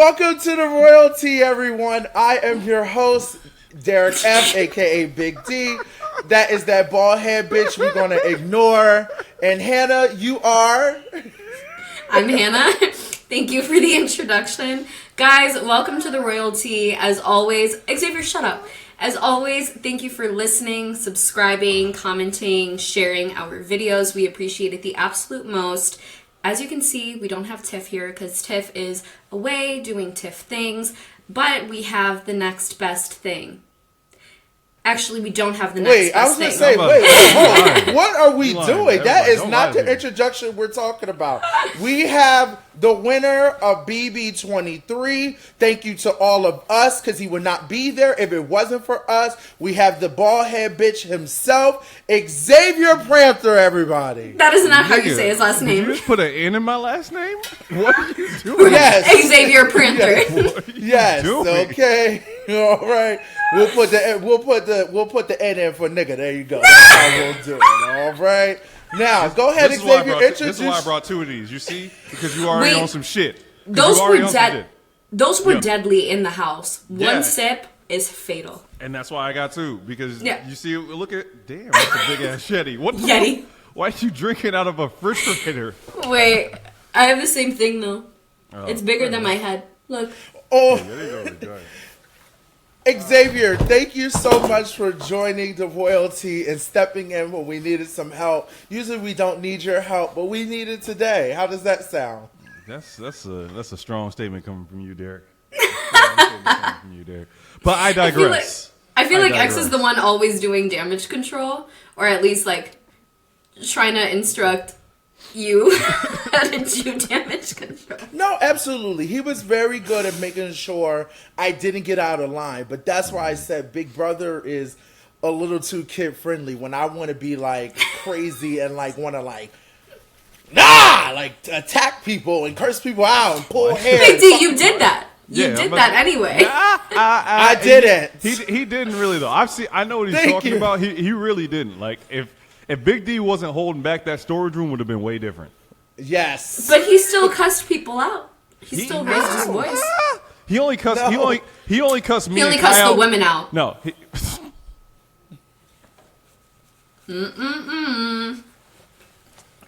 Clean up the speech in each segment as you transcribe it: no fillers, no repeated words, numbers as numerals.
Welcome to the royalty, everyone. I am your host, Derek F, aka Big D. That is that bald head bitch we're gonna ignore. And Hannah, you are. I'm Hannah. Thank you for the introduction. Guys, welcome to the royalty. As always, Xavier, shut up. As always, thank you for listening, subscribing, commenting, sharing our videos. We appreciate it the absolute most. As you can see, we don't have Tiff here because Tiff is away doing Tiff things, but we have the next best thing. Actually, we don't have the next best thing. Hold on. What are we doing? That is not the introduction we're talking about. We have the winner of BB23. Thank you to all of us, because he would not be there if it wasn't for us. We have the bald head bitch himself, Xavier Panther, everybody. That is not how you say his last name. Did you just put an N in my last name? What are you doing? Yes. Xavier Panther. Yes. Okay. All right. We'll put the N in for nigga. There you go. That's how we'll do it. All right. Now, go ahead, Xavier. This is why I brought two of these. You see, because you already on some shit. Those were dead. Those were deadly in the house. One sip is fatal. And that's why I got two, because you see, look at damn, that's a big ass Yeti. What the Yeti? Fuck? Why are you drinking out of a refrigerator? Wait, I have the same thing though. It's bigger than my head. Look. Oh. Xavier, thank you so much for joining the royalty and stepping in when we needed some help. Usually we don't need your help, but we need it today. How does that sound? That's a strong statement coming from you, Derek. But I digress. I feel like X is the one always doing damage control, or at least like trying to instruct you how to do damage control. No, absolutely. He was very good at making sure I didn't get out of line. But that's why I said Big Brother is a little too kid friendly when I want to be like crazy and like want to like attack people and curse people out and pull hair. Big D, you did that. You did that anyway. I didn't. He didn't really though. I know what he's talking about. He really didn't. Like if Big D wasn't holding back, that storage room would have been way different. Yes. But he still cussed people out. He still raised his voice. He only cussed. No. He only cussed me. He only and cussed Kyle. the women out. No.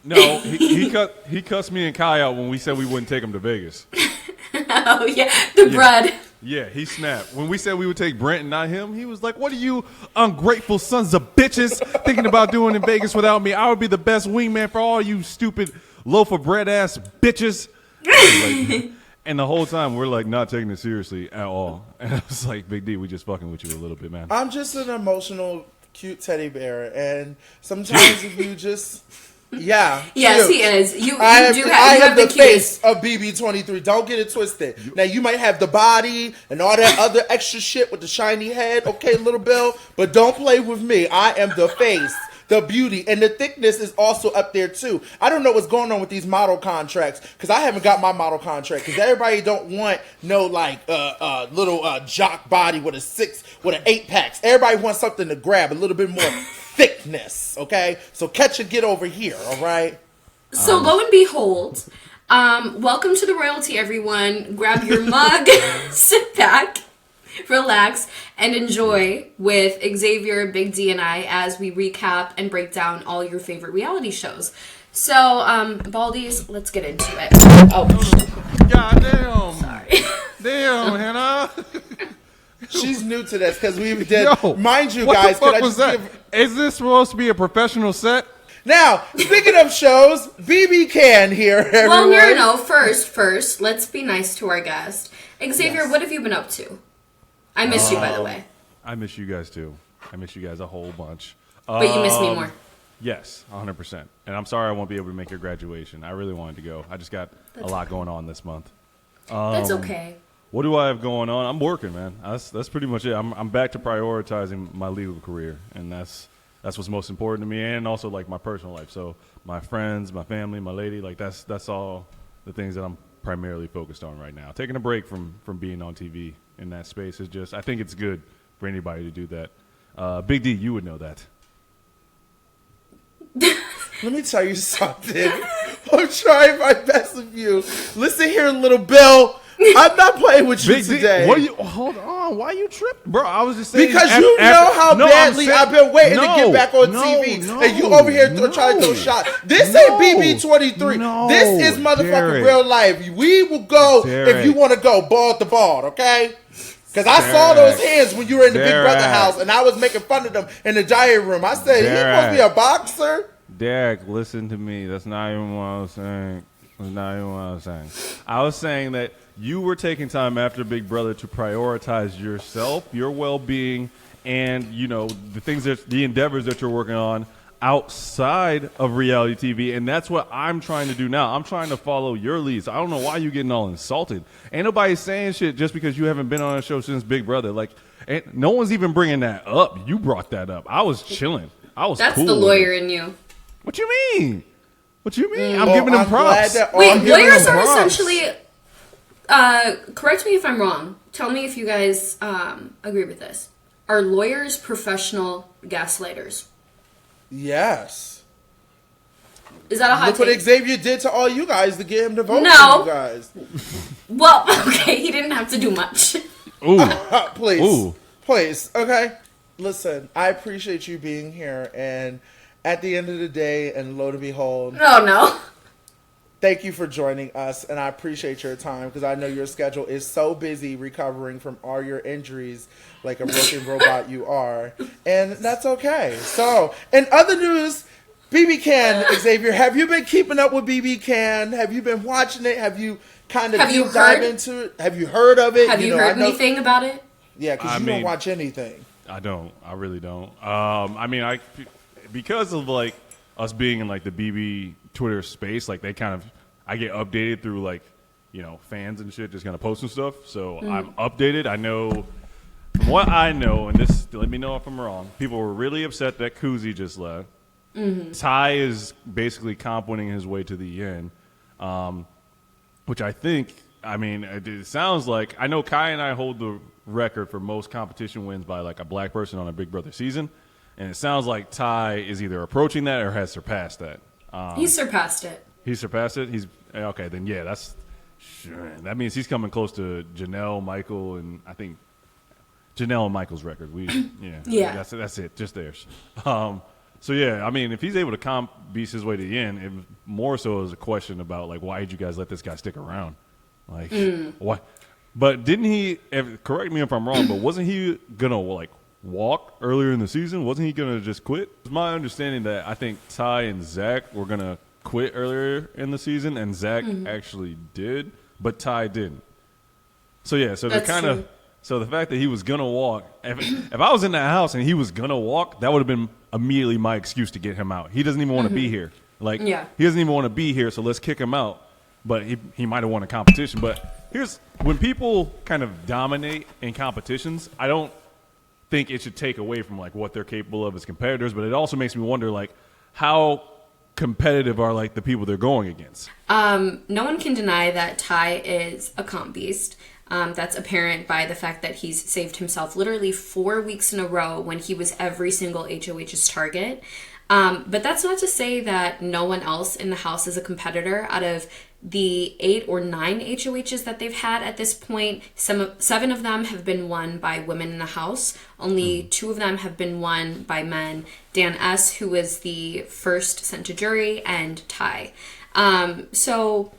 No, he cussed me and Kai out when we said we wouldn't take him to Vegas. Oh yeah, the bread. Yeah, he snapped. When we said we would take Brent and not him, he was like, "What are you ungrateful sons of bitches thinking about doing in Vegas without me? I would be the best wingman for all you stupid loaf of bread ass bitches." And the whole time we're like not taking it seriously at all. And I was like, "Big D, we just fucking with you a little bit, man." I'm just an emotional, cute teddy bear, and sometimes if you just yes, he is. You I have the cutest face of BB23. Don't get it twisted. Now you might have the body and all that other extra shit with the shiny head, okay, little Bill, but don't play with me. I am the face, the beauty, and the thickness is also up there too. I don't know what's going on with these model contracts because I haven't got my model contract because everybody don't want no like little jock body with an 8-pack. Everybody wants something to grab, a little bit more thickness, okay? So catch a get over here, all right? So lo and behold, welcome to the royalty, everyone. Grab your mug, sit back, relax, and enjoy with Xavier, Big D, and I as we recap and break down all your favorite reality shows. So, Baldies, let's get into it. Oh, goddamn! Sorry. Damn, Hannah. She's new to this because we did. Mind you, guys, what the fuck was that? Is this supposed to be a professional set? Now, speaking of shows, BBCan here, everyone. Well, no. First, let's be nice to our guest. Xavier, what have you been up to? I miss you, by the way. I miss you guys, too. I miss you guys a whole bunch. But you miss me more. Yes, 100%. And I'm sorry I won't be able to make your graduation. I really wanted to go. I just got a lot going on this month. That's okay. What do I have going on? I'm working, man. That's pretty much it. I'm back to prioritizing my legal career, and that's what's most important to me, and also like my personal life. So my friends, my family, my lady, like that's all the things that I'm primarily focused on right now. Taking a break from being on TV in that space is just, I think it's good for anybody to do that. Big D, you would know that. Let me tell you something. I'm trying my best with you. Listen here, little Bill. I'm not playing with you today. Hold on. Why you tripping? Bro, I was just saying. Because you know how badly I've been waiting to get back on TV. And you over here trying to throw shots. This ain't BB23. This is motherfucking real life. We will go if you want to go ball to ball, okay? Because I saw those hands when you were in the Big Brother house and I was making fun of them in the giant room. I said, he supposed to be a boxer? Derek, listen to me. That's not even what I was saying. That's not even what I was saying. I was saying that you were taking time after Big Brother to prioritize yourself, your well-being, and, you know, the endeavors that you're working on outside of reality TV, and that's what I'm trying to do now. I'm trying to follow your leads. I don't know why you getting all insulted. Ain't nobody saying shit just because you haven't been on a show since Big Brother. Like, no one's even bringing that up. You brought that up. I was chilling. I was That's cool the lawyer in you. What you mean? What you mean? I'm giving them props. Wait, lawyers are essentially... correct me if I'm wrong. Tell me if you guys agree with this. Are lawyers professional gaslighters? Yes. Is that a hot take? Look what Xavier did to all you guys to get him to vote for you guys. Well, okay, he didn't have to do much. Ooh. Please. Ooh. Please. Okay. Listen, I appreciate you being here, and at the end of the day, and lo and behold... No. Thank you for joining us, and I appreciate your time because I know your schedule is so busy recovering from all your injuries like a broken robot you are, and that's okay. So, in other news, BBCan, Xavier, have you been keeping up with BBCan? Have you been watching it? Have you kind of dive into it? Have you heard of it? Have you heard anything about it? Yeah, because you don't watch anything. I don't. I really don't. Because of like us being in like the BB Twitter space, like I get updated through like, you know, fans and shit just kind of posting stuff. So I'm updated. I know from what I know, and this, let me know if I'm wrong. People were really upset that Kuzi just left. Ty is basically comp winning his way to the end, which I think, I mean, it sounds like, I know Kai and I hold the record for most competition wins by like a black person on a Big Brother season. And it sounds like Ty is either approaching that or has surpassed that. He surpassed it. He surpassed it? He's okay, then yeah, that means he's coming close to Janelle, Michael, and I think Janelle and Michael's record. Yeah. That's it, just theirs. So yeah, I mean, if he's able to comp beast his way to the end, it more so is a question about like, why did you guys let this guy stick around? Like, why? But didn't he? Correct me if I'm wrong, but wasn't he gonna like walk earlier in the season? Wasn't he gonna just quit? It's my understanding that I think Ty and Zach were gonna quit earlier in the season, and Zach actually did, but Ty didn't. So yeah, so the fact that he was gonna walk, if I was in that house and he was gonna walk, that would have been immediately my excuse to get him out. He doesn't even want to be here. Like, he doesn't even want to be here, so let's kick him out. But he might have won a competition. But when people kind of dominate in competitions, I don't think it should take away from like what they're capable of as competitors. But it also makes me wonder like how competitive are like the people they're going against. No one can deny that Ty is a comp beast. That's apparent by the fact that he's saved himself literally 4 weeks in a row when he was every single HOH's target. But that's not to say that no one else in the house is a competitor. Out of the 8 or 9 HOHs that they've had at this point, 7 of them have been won by women in the house. Only 2 of them have been won by men. Dan S., who was the first sent to jury, and Ty. So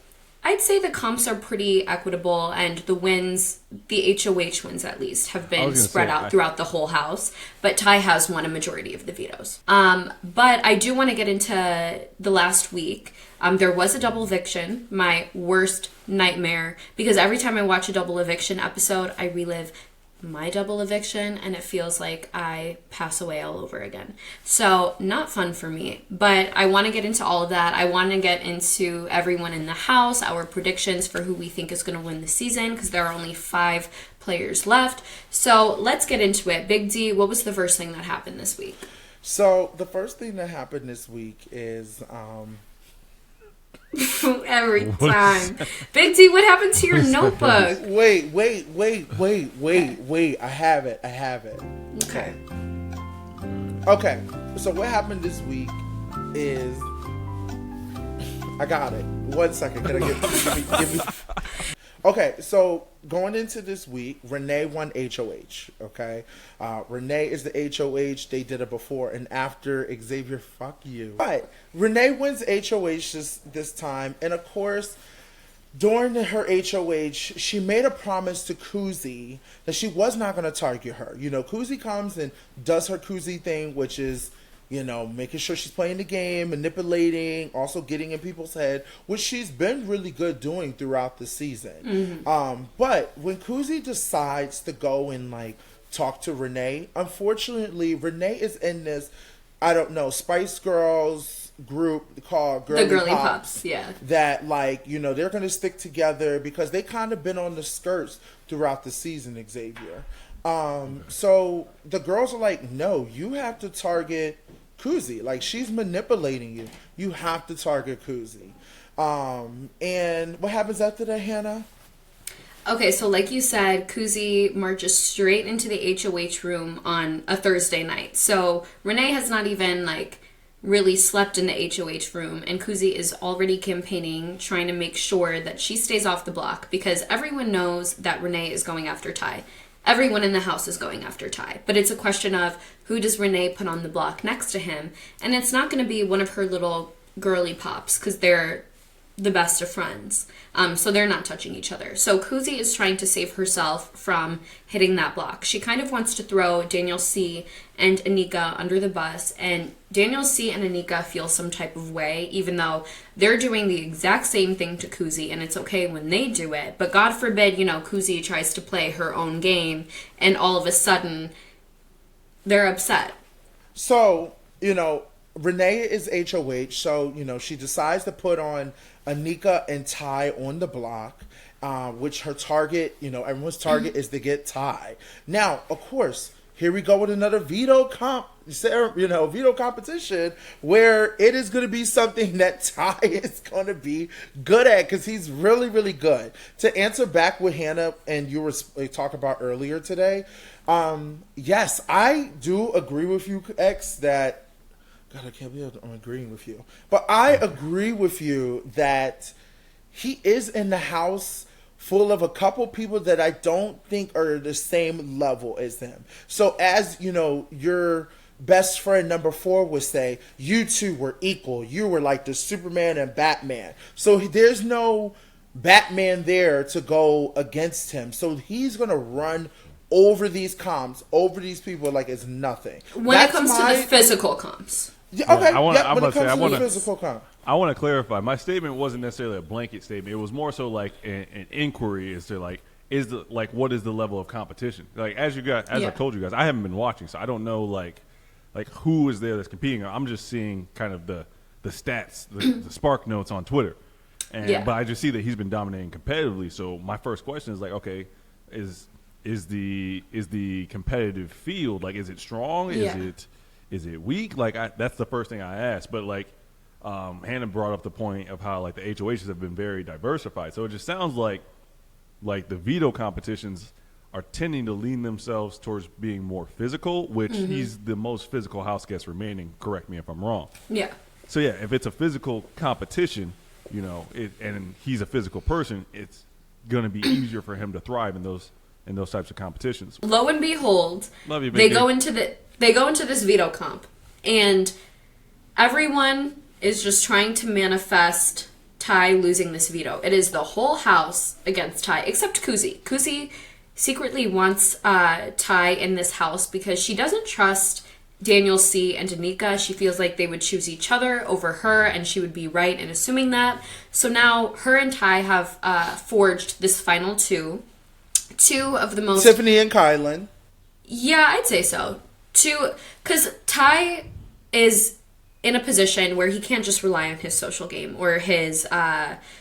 I'd say the comps are pretty equitable, and the wins, the HOH wins at least, have been spread out throughout the whole house. But Ty has won a majority of the vetoes. But I do want to get into the last week. There was a double eviction, my worst nightmare, because every time I watch a double eviction episode, I relive my double eviction, and it feels like I pass away all over again. So not fun for me, but I want to get into all of that. I want to get into everyone in the house, our predictions for who we think is going to win the season, because there are only 5 players left. So let's get into it. Big D, what was the first thing that happened this week? So the first thing that happened this week is every time. Big D, what happened to your notebook? Wait. I have it. Okay. So what happened this week is I got it. 1 second. Can I give me Okay, so going into this week, Renee won HOH. Okay, Renee is the HOH. They did it before and after. Xavier, fuck you. But Renee wins HOH this time, and of course, during her HOH, she made a promise to Kuzi that she was not going to target her. You know, Kuzi comes and does her Kuzi thing, which is, you know, making sure she's playing the game, manipulating, also getting in people's head, which she's been really good doing throughout the season. But when Kuzi decides to go and, like, talk to Renee, unfortunately, Renee is in this, I don't know, Spice Girls group called Girly Pops, yeah, that, like, you know, they're gonna stick together because they kind of been on the skirts throughout the season, Xavier. So the girls are like, no, you have to target Kuzi. Like, she's manipulating you. You have to target Kuzi. And what happens after that, Hannah? Okay, so like you said, Kuzi marches straight into the HOH room on a Thursday night. So Renee has not even, like, really slept in the HOH room, and Kuzi is already campaigning, trying to make sure that she stays off the block, because everyone knows that Renee is going after Ty. Everyone in the house is going after Ty, but it's a question of who does Renee put on the block next to him, and it's not going to be one of her little girly pops, because they're the best of friends. So they're not touching each other. So Kuzi is trying to save herself from hitting that block. She kind of wants to throw Daniel C. and Anika under the bus, and Daniel C. and Anika feel some type of way, even though they're doing the exact same thing to Kuzi, and it's okay when they do it. But God forbid, you know, Kuzi tries to play her own game, and all of a sudden, they're upset. So, you know, Renee is HOH, so, you know, she decides to put on Anika and Ty on the block, which her target, you know, everyone's target is to get Ty. Now, of course, here we go with another veto competition where it is going to be something that Ty is going to be good at, because he's really, really good. To answer back what Hannah and you were talking about earlier today, yes, I do agree with you, X, that, God, I can't believe I'm agreeing with you. But I agree with you that he is in the house full of a couple people that I don't think are the same level as him. So as, you know, your best friend number 4 would say, you two were equal. You were like the Superman and Batman. So there's no Batman there to go against him. So he's going to run over these comps, over these people like it's nothing. When it comes to the physical comps. Yeah, okay. I want to clarify. My statement wasn't necessarily a blanket statement. It was more so like an inquiry as to like what is the level of competition? Like I told you guys, I haven't been watching, so I don't know like who is there that's competing. I'm just seeing kind of the stats, the spark notes on Twitter, but I just see that he's been dominating competitively. So my first question is like, okay, is the competitive field, like, is it strong? Is it weak? Like, that's the first thing I asked. But, like, Hannah brought up the point of how, like, the HOHs have been very diversified. So it just sounds like the veto competitions are tending to lean themselves towards being more physical, which he's the most physical house guest remaining. Correct me if I'm wrong. Yeah. So, yeah, if it's a physical competition, you know, and he's a physical person, it's going to be easier for him to thrive in those types of competitions. Lo and behold, Love you, they go into this veto comp, and everyone is just trying to manifest Ty losing this veto. It is the whole house against Ty, except Kuzi. Kuzi secretly wants Ty in this house because she doesn't trust Daniel C. and Anika. She feels like they would choose each other over her, and she would be right in assuming that. So now her and Ty have forged this final two of the most... Tiffany and Kylan. Yeah, I'd say so. Because Ty is in a position where he can't just rely on his social game or his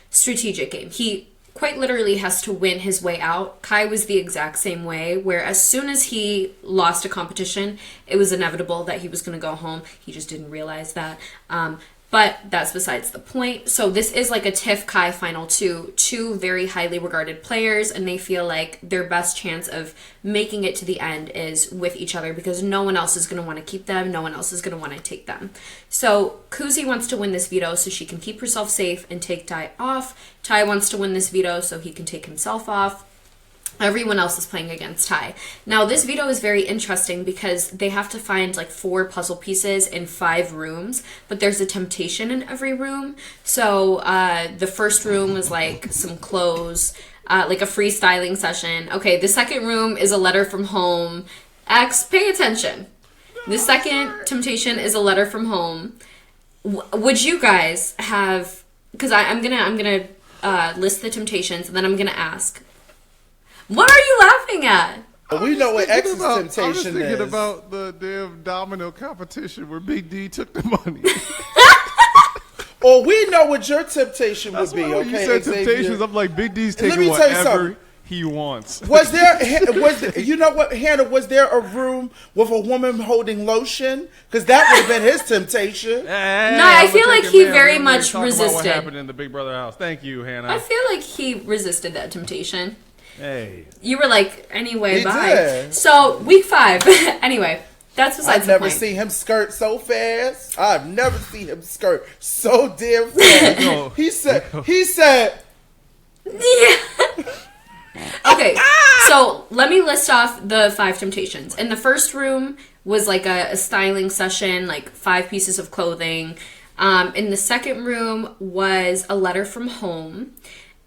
strategic game. He quite literally has to win his way out. Kai was the exact same way, where as soon as he lost a competition, it was inevitable that he was going to go home. He just didn't realize that. But But that's besides the point. So this is like a Tiff Kai final two very highly regarded players, and they feel like their best chance of making it to the end is with each other because no one else is going to want to keep them. No one else is going to want to take them. So Kuzi wants to win this veto so she can keep herself safe and take Tai off. Tai wants to win this veto so he can take himself off. Everyone else is playing against Tai. Now, this veto is very interesting because they have to find like 4 puzzle pieces in 5 rooms, but there's a temptation in every room. So the first room was like some clothes, like a freestyling session. Okay, the second room is a letter from home. X, pay attention. The second temptation is a letter from home. Would you guys have? Because I'm gonna list the temptations and then I'm gonna ask. What are you laughing at? We know what X's temptation I'm just thinking is. about the damn domino competition where Big D took the money. Or we know what your temptation would That's be. why when Okay, you said Xavier. temptations, I'm like, Big D's Let taking me tell you whatever something. he wants. Was there, you know what, Hannah, was there a room with a woman holding lotion? Because that would have been his temptation. No, I feel like he very much resisted. What happened in the Big Brother house? Thank you, Hannah. I feel like he resisted that temptation. Hey. You were like, anyway, He bye. did. So, week 5. Anyway, that's besides I've the never point. seen him skirt so fast. I've never seen him skirt so damn fast. No. He said, Yeah. Okay, so let me list off the 5 temptations. In the first room was like a styling session, like 5 pieces of clothing. In the second room was a letter from home.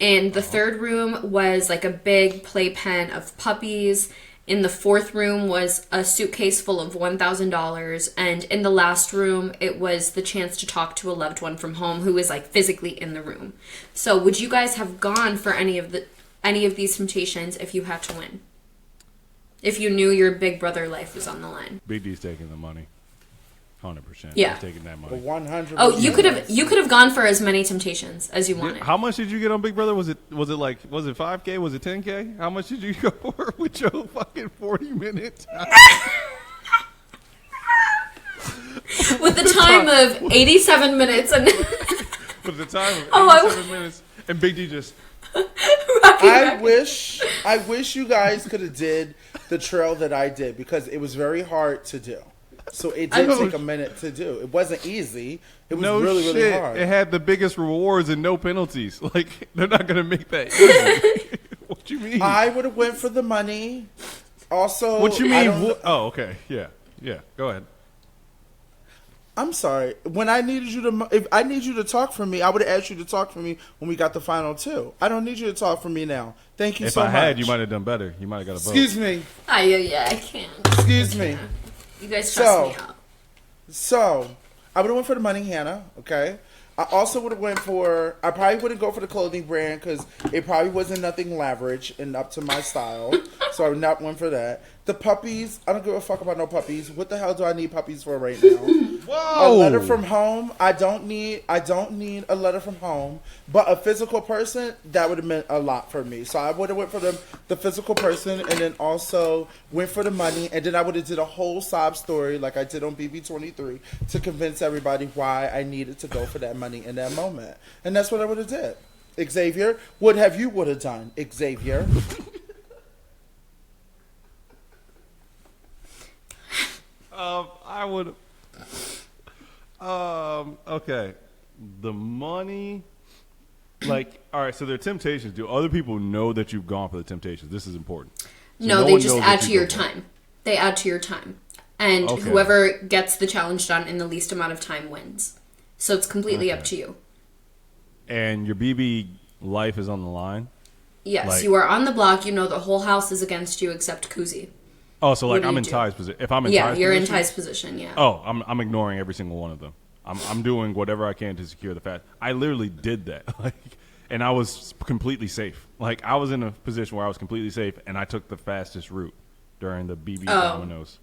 And the third room was like a big playpen of puppies. In the fourth room was a suitcase full of $1,000. And in the last room, it was the chance to talk to a loved one from home who was like physically in the room. So would you guys have gone for any of these temptations if you had to win? If you knew your Big Brother life was on the line? Big D's taking the money. 100%. Yeah. He's taking that money. 100%. Oh, you could have gone for as many temptations as you wanted. How much did you get on Big Brother? Was it 5K? Was it 10K? How much did you go for with your fucking 40 minutes? With the time of 87 minutes and With the time of Oh, 87 minutes, and Big D just I wish you guys could have did the trail that I did because it was very hard to do. So it did take a minute to do. It wasn't easy. It was really hard. It had the biggest rewards and no penalties. Like they're not gonna make that easy. What you mean? I would have went for the money. Also, What you I mean? don't- Oh, okay. Yeah. Go ahead. I'm sorry. When I needed you to, if I need you to talk for me, I would have asked you to talk for me when we got the final 2. I don't need you to talk for me now. Thank you If so much. I had, you might have done better. You might have got a vote. Excuse me. yeah, I can't. Excuse me. You guys stress me out. So, I would have went for the money, Hannah. Okay. I also would have went for. I probably wouldn't go for the clothing brand because it probably wasn't nothing lavish and up to my style. So I would not went for that. The puppies. I don't give a fuck about no puppies. What the hell do I need puppies for right now? Whoa! A letter from home. I don't need a letter from home. But a physical person, that would have meant a lot for me. So I would have went for the physical person and then also went for the money. And then I would have did a whole sob story like I did on BB23 to convince everybody why I needed to go for that money in that moment. And that's what I would have did. Xavier, what have you would have done, Xavier? I would. Okay. The money. Like, all right. So there are temptations. Do other people know that you've gone for the temptations? This is important. So No, no they one just knows add that to you your go for it. time. They add to your time. And Okay. whoever gets the challenge done in the least amount of time wins. So it's completely up to you. And your BB life is on the line. Yes, Like- you are on the block. You know the whole house is against you except Kuzi. Oh, so like What do I'm you in do? Ty's position. If I'm in Yeah, Ty's you're position, in Ty's position, yeah. Oh, I'm ignoring every single one of them. I'm doing whatever I can to secure the fast. I literally did that, like, and I was completely safe. Like I was in a position where I was completely safe, and I took the fastest route during the BB dominoes.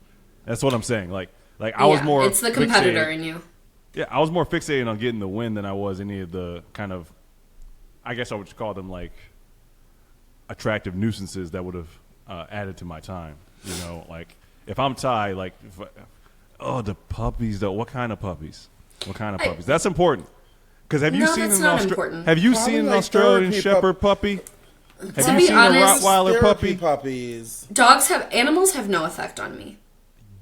That's what I'm saying. Like I was more. It's the competitor fixated- in you. Yeah, I was more fixated on getting the win than I was any of the kind of, I guess I would call them like attractive nuisances that would have added to my time. You know, like if I'm Ty, like, the puppies though. What kind of puppies? What kind of puppies? That's important. Because have you No, seen that's an not important. Have you Probably seen an like Australian therapy Shepherd puppy? Have To you be seen honest, a Rottweiler Therapy puppy? puppies. Animals have no effect on me.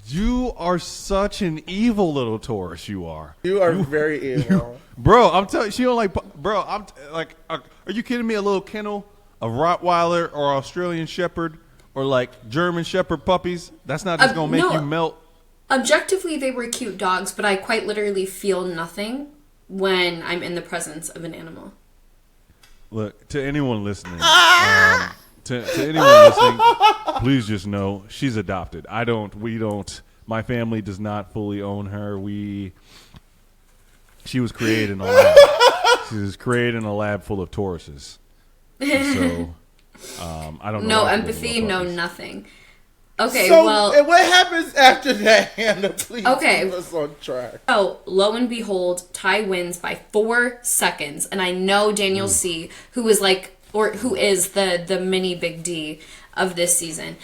You are such an evil little Taurus. You are. You are very evil. Bro, I'm telling you, she don't like. Bro, are you kidding me? A little kennel, a Rottweiler or Australian Shepherd, or like German Shepherd puppies. That's not just gonna make you melt. Objectively, they were cute dogs, but I quite literally feel nothing when I'm in the presence of an animal. Look, to anyone listening, to anyone listening, please just know she's adopted. We don't. My family does not fully own her. She was created in a lab. She was created in a lab full of Tauruses. And so, I don't know. No empathy, no nothing. Okay, So, well. and what happens after that, Hannah? Please Okay. keep us on track. So, lo and behold, Ty wins by 4 seconds. And I know Daniel C., who is the mini Big D of this season.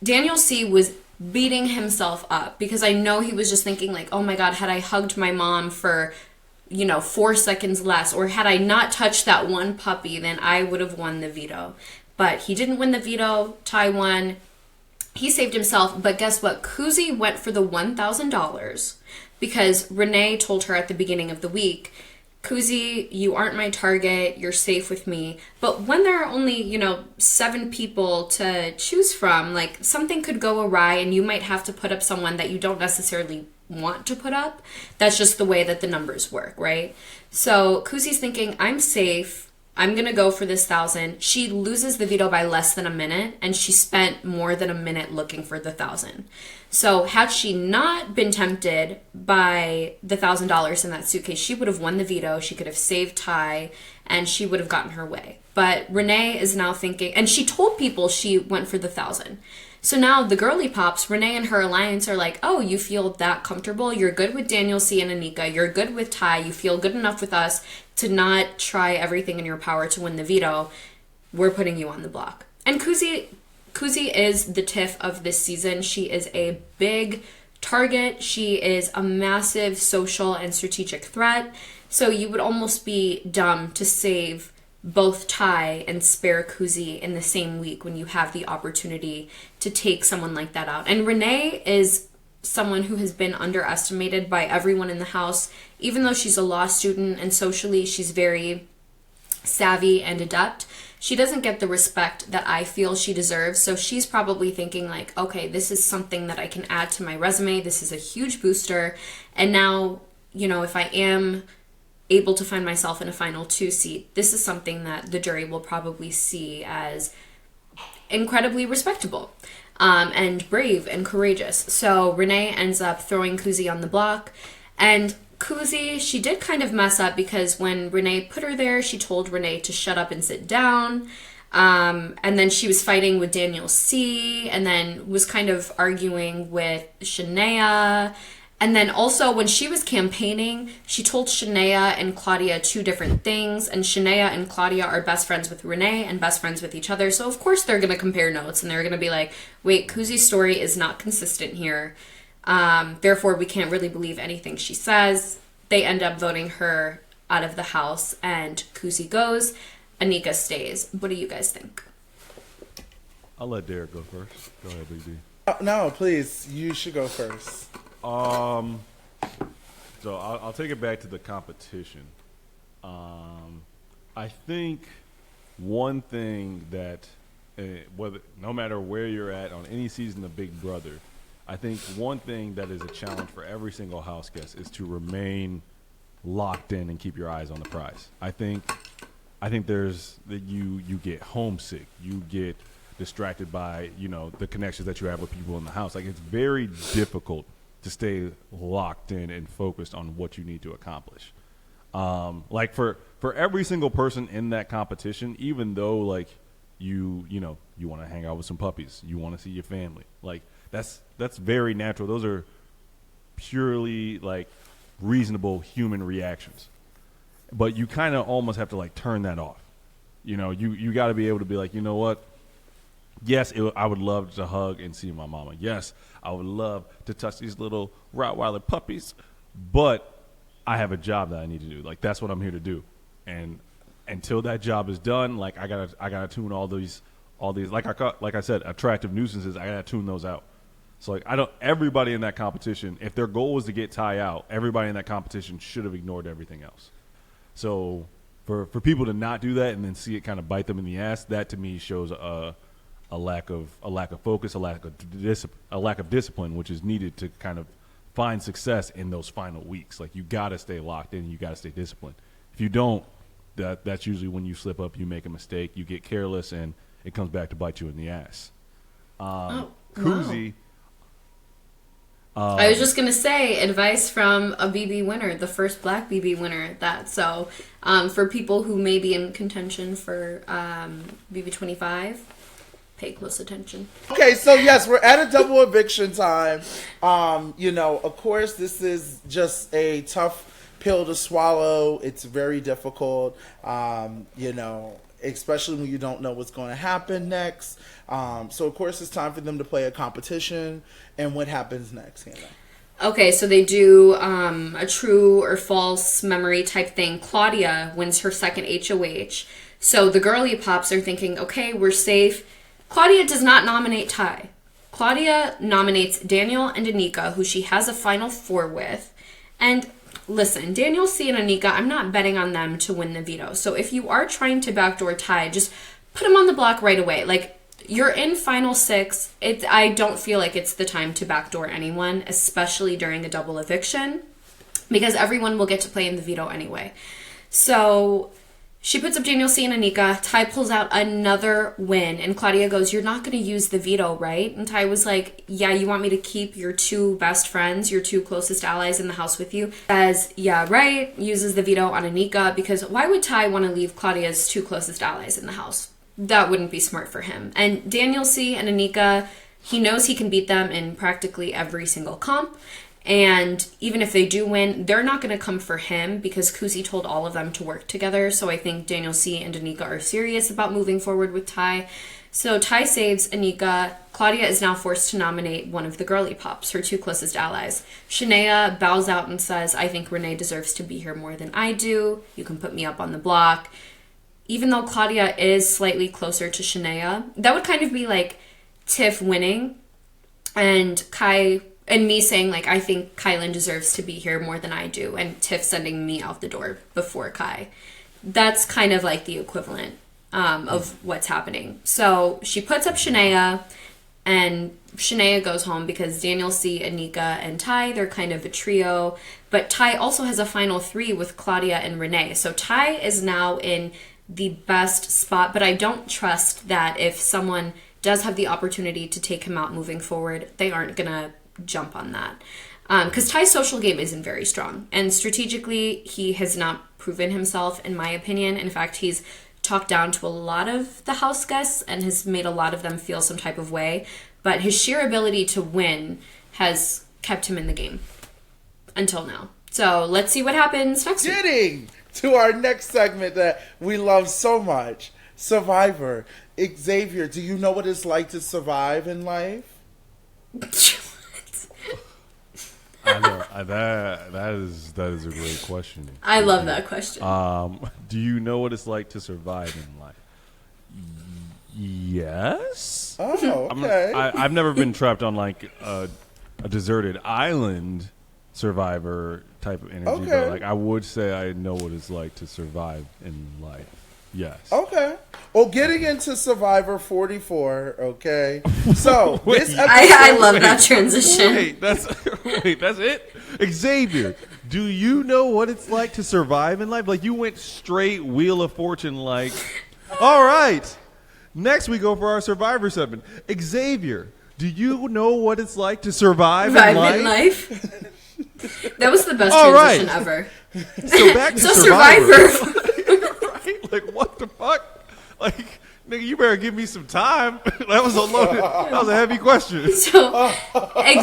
Daniel C. was beating himself up because I know he was just thinking like, oh my God, had I hugged my mom for, 4 seconds less, or had I not touched that one puppy, then I would have won the veto. But he didn't win the veto. Ty won. He saved himself, but guess what? Kuzi went for the $1,000 because Renee told her at the beginning of the week, Kuzi, you aren't my target. You're safe with me. But when there are only, 7 people to choose from, like something could go awry and you might have to put up someone that you don't necessarily want to put up. That's just the way that the numbers work, right? So Kuzi's thinking, I'm safe. I'm going to go for this 1,000. She loses the veto by less than a minute, and she spent more than a minute looking for the 1,000. So had she not been tempted by the $1,000 in that suitcase, she would have won the veto. She could have saved Ty, and she would have gotten her way. But Renee is now thinking, and she told people she went for the 1,000. So now the girly pops, Renee and her alliance are like, oh, you feel that comfortable? You're good with Daniel C. and Anika. You're good with Ty. You feel good enough with us to not try everything in your power to win the veto. We're putting you on the block. And Kuzi is the tiff of this season. She is a big target. She is a massive social and strategic threat. So you would almost be dumb to save both Ty and spare Kuzi in the same week when you have the opportunity to take someone like that out. And Renee is someone who has been underestimated by everyone in the house, even though she's a law student and socially she's very savvy and adept. She doesn't get the respect that I feel she deserves. So she's probably thinking like, okay, this is something that I can add to my resume. This is a huge booster. And now, if I am able to find myself in a final 2 seat, this is something that the jury will probably see as incredibly respectable and brave and courageous. So Renee ends up throwing Kuzi on the block, and Kuzi, she did kind of mess up because when Renee put her there, she told Renee to shut up and sit down. And then she was fighting with Daniel C. and then was kind of arguing with Shania. And then also when she was campaigning, she told Shania and Claudia 2 different things. And Shania and Claudia are best friends with Renee and best friends with each other. So of course they're going to compare notes and they're going to be like, wait, Kuzi's story is not consistent here. Therefore, we can't really believe anything she says. They end up voting her out of the house and Kuzi goes. Anika stays. What do you guys think? I'll let Derek go first. Go ahead, BB. No, please. You should go first. So I'll take it back to the competition. I think one thing that, no matter where you're at on any season of Big Brother, I think one thing that is a challenge for every single house guest is to remain locked in and keep your eyes on the prize. I think there's that you get homesick, you get distracted by the connections that you have with people in the house. Like it's very difficult to stay locked in and focused on what you need to accomplish. Like for every single person in that competition, even though like you want to hang out with some puppies, you want to see your family, like that's very natural. Those are purely like reasonable human reactions. But you kind of almost have to like turn that off. You got to be able to be like, you know what? Yes, I would love to hug and see my mama. Yes, I would love to touch these little Rottweiler puppies. But I have a job that I need to do. Like that's what I'm here to do. And until that job is done, like I gotta tune all these like I said, attractive nuisances. I gotta tune those out. So like everybody in that competition, if their goal was to get Ty out, everybody in that competition should have ignored everything else. So for people to not do that and then see it kind of bite them in the ass, that to me shows a lack of focus, a lack of discipline, which is needed to kind of find success in those final weeks. Like you gotta stay locked in, you gotta stay disciplined. If you don't, that's usually when you slip up, you make a mistake, you get careless, and it comes back to bite you in the ass. Kuzi. I was just going to say, advice from a BB winner, the first black BB winner at that. So for people who may be in contention for BB 25, pay close attention. Okay, so yes, we're at a double eviction time. Of course, this is just a tough pill to swallow. It's very difficult, especially when you don't know what's going to happen next. So, of course, it's time for them to play a competition. And what happens next, Hannah? Okay, so they do a true or false memory type thing. Claudia wins her second HOH. So the girly pops are thinking, okay, we're safe. Claudia does not nominate Ty. Claudia nominates Daniel and Anika, who she has a final 4 with. And listen, Daniel C. and Anika, I'm not betting on them to win the veto. So if you are trying to backdoor Ty, just put him on the block right away. Like, you're in final 6. I don't feel like it's the time to backdoor anyone, especially during a double eviction, because everyone will get to play in the veto anyway. So she puts up Daniel C. and Anika. Ty pulls out another win, and Claudia goes, "You're not going to use the veto, right?" And Ty was like, "Yeah, you want me to keep your 2 best friends, your 2 closest allies in the house with you?" Says, "Yeah, right." Uses the veto on Anika, because why would Ty want to leave Claudia's 2 closest allies in the house? That wouldn't be smart for him. And Daniel C. and Anika, he knows he can beat them in practically every single comp. And even if they do win, they're not going to come for him because Kuzi told all of them to work together. So I think Daniel C. and Anika are serious about moving forward with Ty. So Ty saves Anika. Claudia is now forced to nominate one of the girly pops, her 2 closest allies. Shania bows out and says, "I think Renee deserves to be here more than I do. You can put me up on the block." Even though Claudia is slightly closer to Shania, that would kind of be like Tiff winning and Kai and me saying, like, I think Kylan deserves to be here more than I do, and Tiff sending me out the door before Kai. That's kind of like the equivalent of what's happening. So she puts up Shania, and Shania goes home because Daniel C., Anika, and Ty, they're kind of a trio. But Ty also has a final 3 with Claudia and Renee. So Ty is now in the best spot, but I don't trust that if someone does have the opportunity to take him out moving forward, they aren't gonna jump on that. Because Ty's social game isn't very strong, and strategically he has not proven himself, in my opinion. In fact, he's talked down to a lot of the house guests and has made a lot of them feel some type of way, but his sheer ability to win has kept him in the game until now. So let's see what happens next week. Getting to our next segment that we love so much, Survivor. Xavier, do you know what it's like to survive in life? I know that is a great question. I love that question. Do you know what it's like to survive in life? Yes. Oh, okay. I've never been trapped on like a deserted island survivor type of energy, Okay. but like I would say I know what it's like to survive in life. Yes. Okay. Well, getting into Survivor 44, okay? So, this episode... I love that transition. Wait, that's it? Xavier, do you know what it's like to survive in life? Like, you went straight Wheel of Fortune, like, all right, next we go for our Survivor segment. Xavier, do you know what it's like to survive in life? That was the best All transition right. ever. So back to Survivor. Right? Like, what the fuck? Like, nigga, you better give me some time. That was a heavy question. So,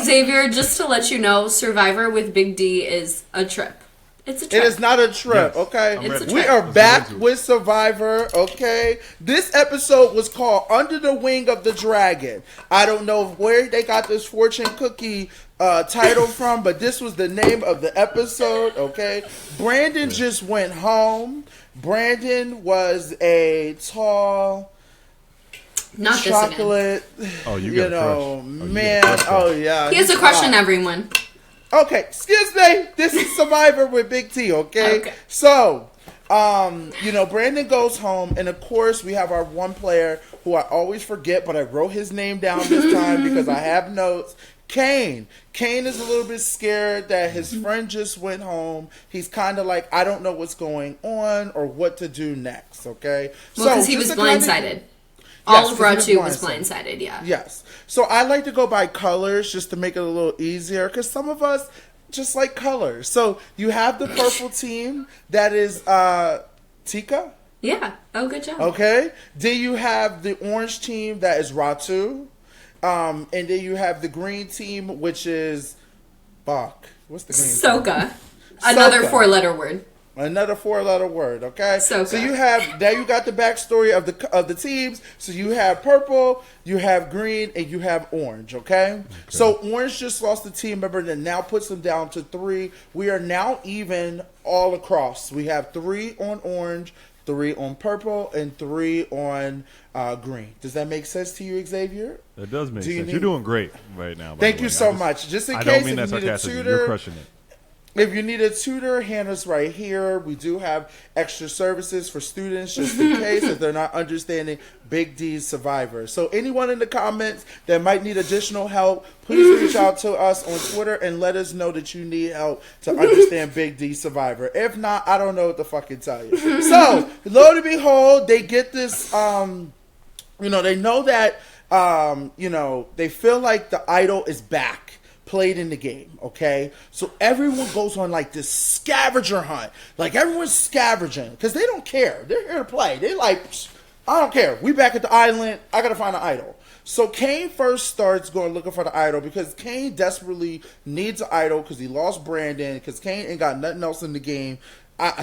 Xavier, just to let you know, Survivor with Big D is a trip. It's a It trip. is not a trip, Yes. okay? I'm It's ready. a We trip. are Let's back get into it. with Survivor, okay? This episode was called Under the Wing of the Dragon. I don't know where they got this fortune cookie title from, but this was the name of the episode, okay? Brandon just went home. Brandon was a tall Not this again. chocolate, Oh, you you got a know, crush. Oh, you man. got a crush. Oh, yeah. He has a he's crush hot. on everyone. Okay, excuse me. This is Survivor with Big T, okay? Okay. So, Brandon goes home, and of course, we have our one player who I always forget, but I wrote his name down this time because I have notes. Kane. Kane is a little bit scared that his friend just went home. He's kind of like, I don't know what's going on or what to do next, okay? Well, because he was just to kind of- blindsided. All of 'cause Raw he 2 was was blindsided, yeah. Yes. So I like to go by colors just to make it a little easier because some of us just like colors. So you have the purple team that is Tika. Yeah. Oh, good job. Okay. Then you have the orange team that is Ratu. And then you have the green team, which is Bach. What's the green team? Soka. Another Soka. 4-letter word. Another 4-letter word, okay? So you have now you got the backstory of the teams. So you have purple, you have green, and you have orange, okay? So orange just lost the team member that now puts them down to 3. We are now even all across. We have 3 on orange, 3 on purple, and 3 on green. Does that make sense to you, Xavier? That does make Do you sense. need- You're doing great right now. by Thank the you way. so much. Just in I case don't mean if that you need a sarcastically. tutor, You're crushing it. if you need a tutor, Hannah's right here. We do have extra services for students just in case if they're not understanding Big D's Survivor. So anyone in the comments that might need additional help, please reach out to us on Twitter and let us know that you need help to understand Big D Survivor. If not, I don't know what to fucking tell you. So, lo and behold, they get this, they know that, they feel like the idol is back. Played in the game, okay? So everyone goes on like this scavenger hunt. Like everyone's scavenging because they don't care. They're here to play. They like, I don't care. We back at the island. I gotta find an idol. So Kane first starts going looking for the idol because Kane desperately needs an idol because he lost Brandon because Kane ain't got nothing else in the game.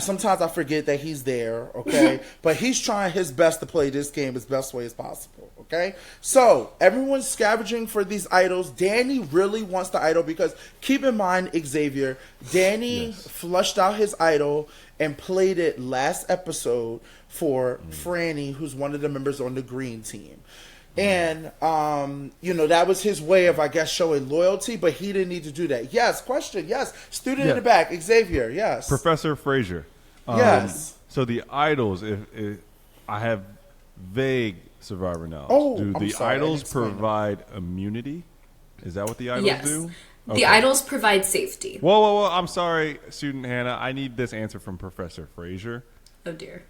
Sometimes I forget that he's there, okay? But he's trying his best to play this game as best way as possible, okay? So, everyone's scavenging for these idols. Danny really wants the idol because, keep in mind, Xavier, Danny flushed out his idol and played it last episode for Franny, who's one of the members on the green team. And, that was his way of, I guess, showing loyalty, but he didn't need to do that. Yes, question, yes. Student in the back, Xavier, yes. Professor Frazier. Yes. So the idols, if I have vague Survivor knowledge. Oh, do I'm the sorry, I didn't idols explain provide immunity? Is that what the idols Yes. do? The idols provide safety. Whoa. I'm sorry, student Hannah. I need this answer from Professor Frazier. Oh, dear.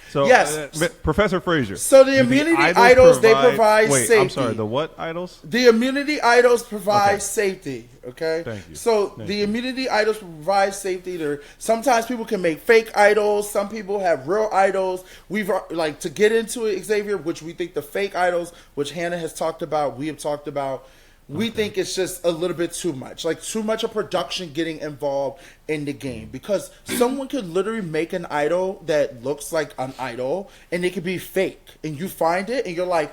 So, Yes. Professor Frazier. So the do immunity idols, they provide wait, safety. I'm sorry, the what idols? The immunity idols provide Okay. safety, okay? Thank you. So Thank the you. immunity idols provide safety. Sometimes people can make fake idols. Some people have real idols. We've, to get into it, Xavier, which we think the fake idols, which Hannah has talked about, we have talked about, we think it's just a little bit too much. Like, too much of production getting involved in the game. Because someone could literally make an idol that looks like an idol, and it could be fake. And you find it, and you're like,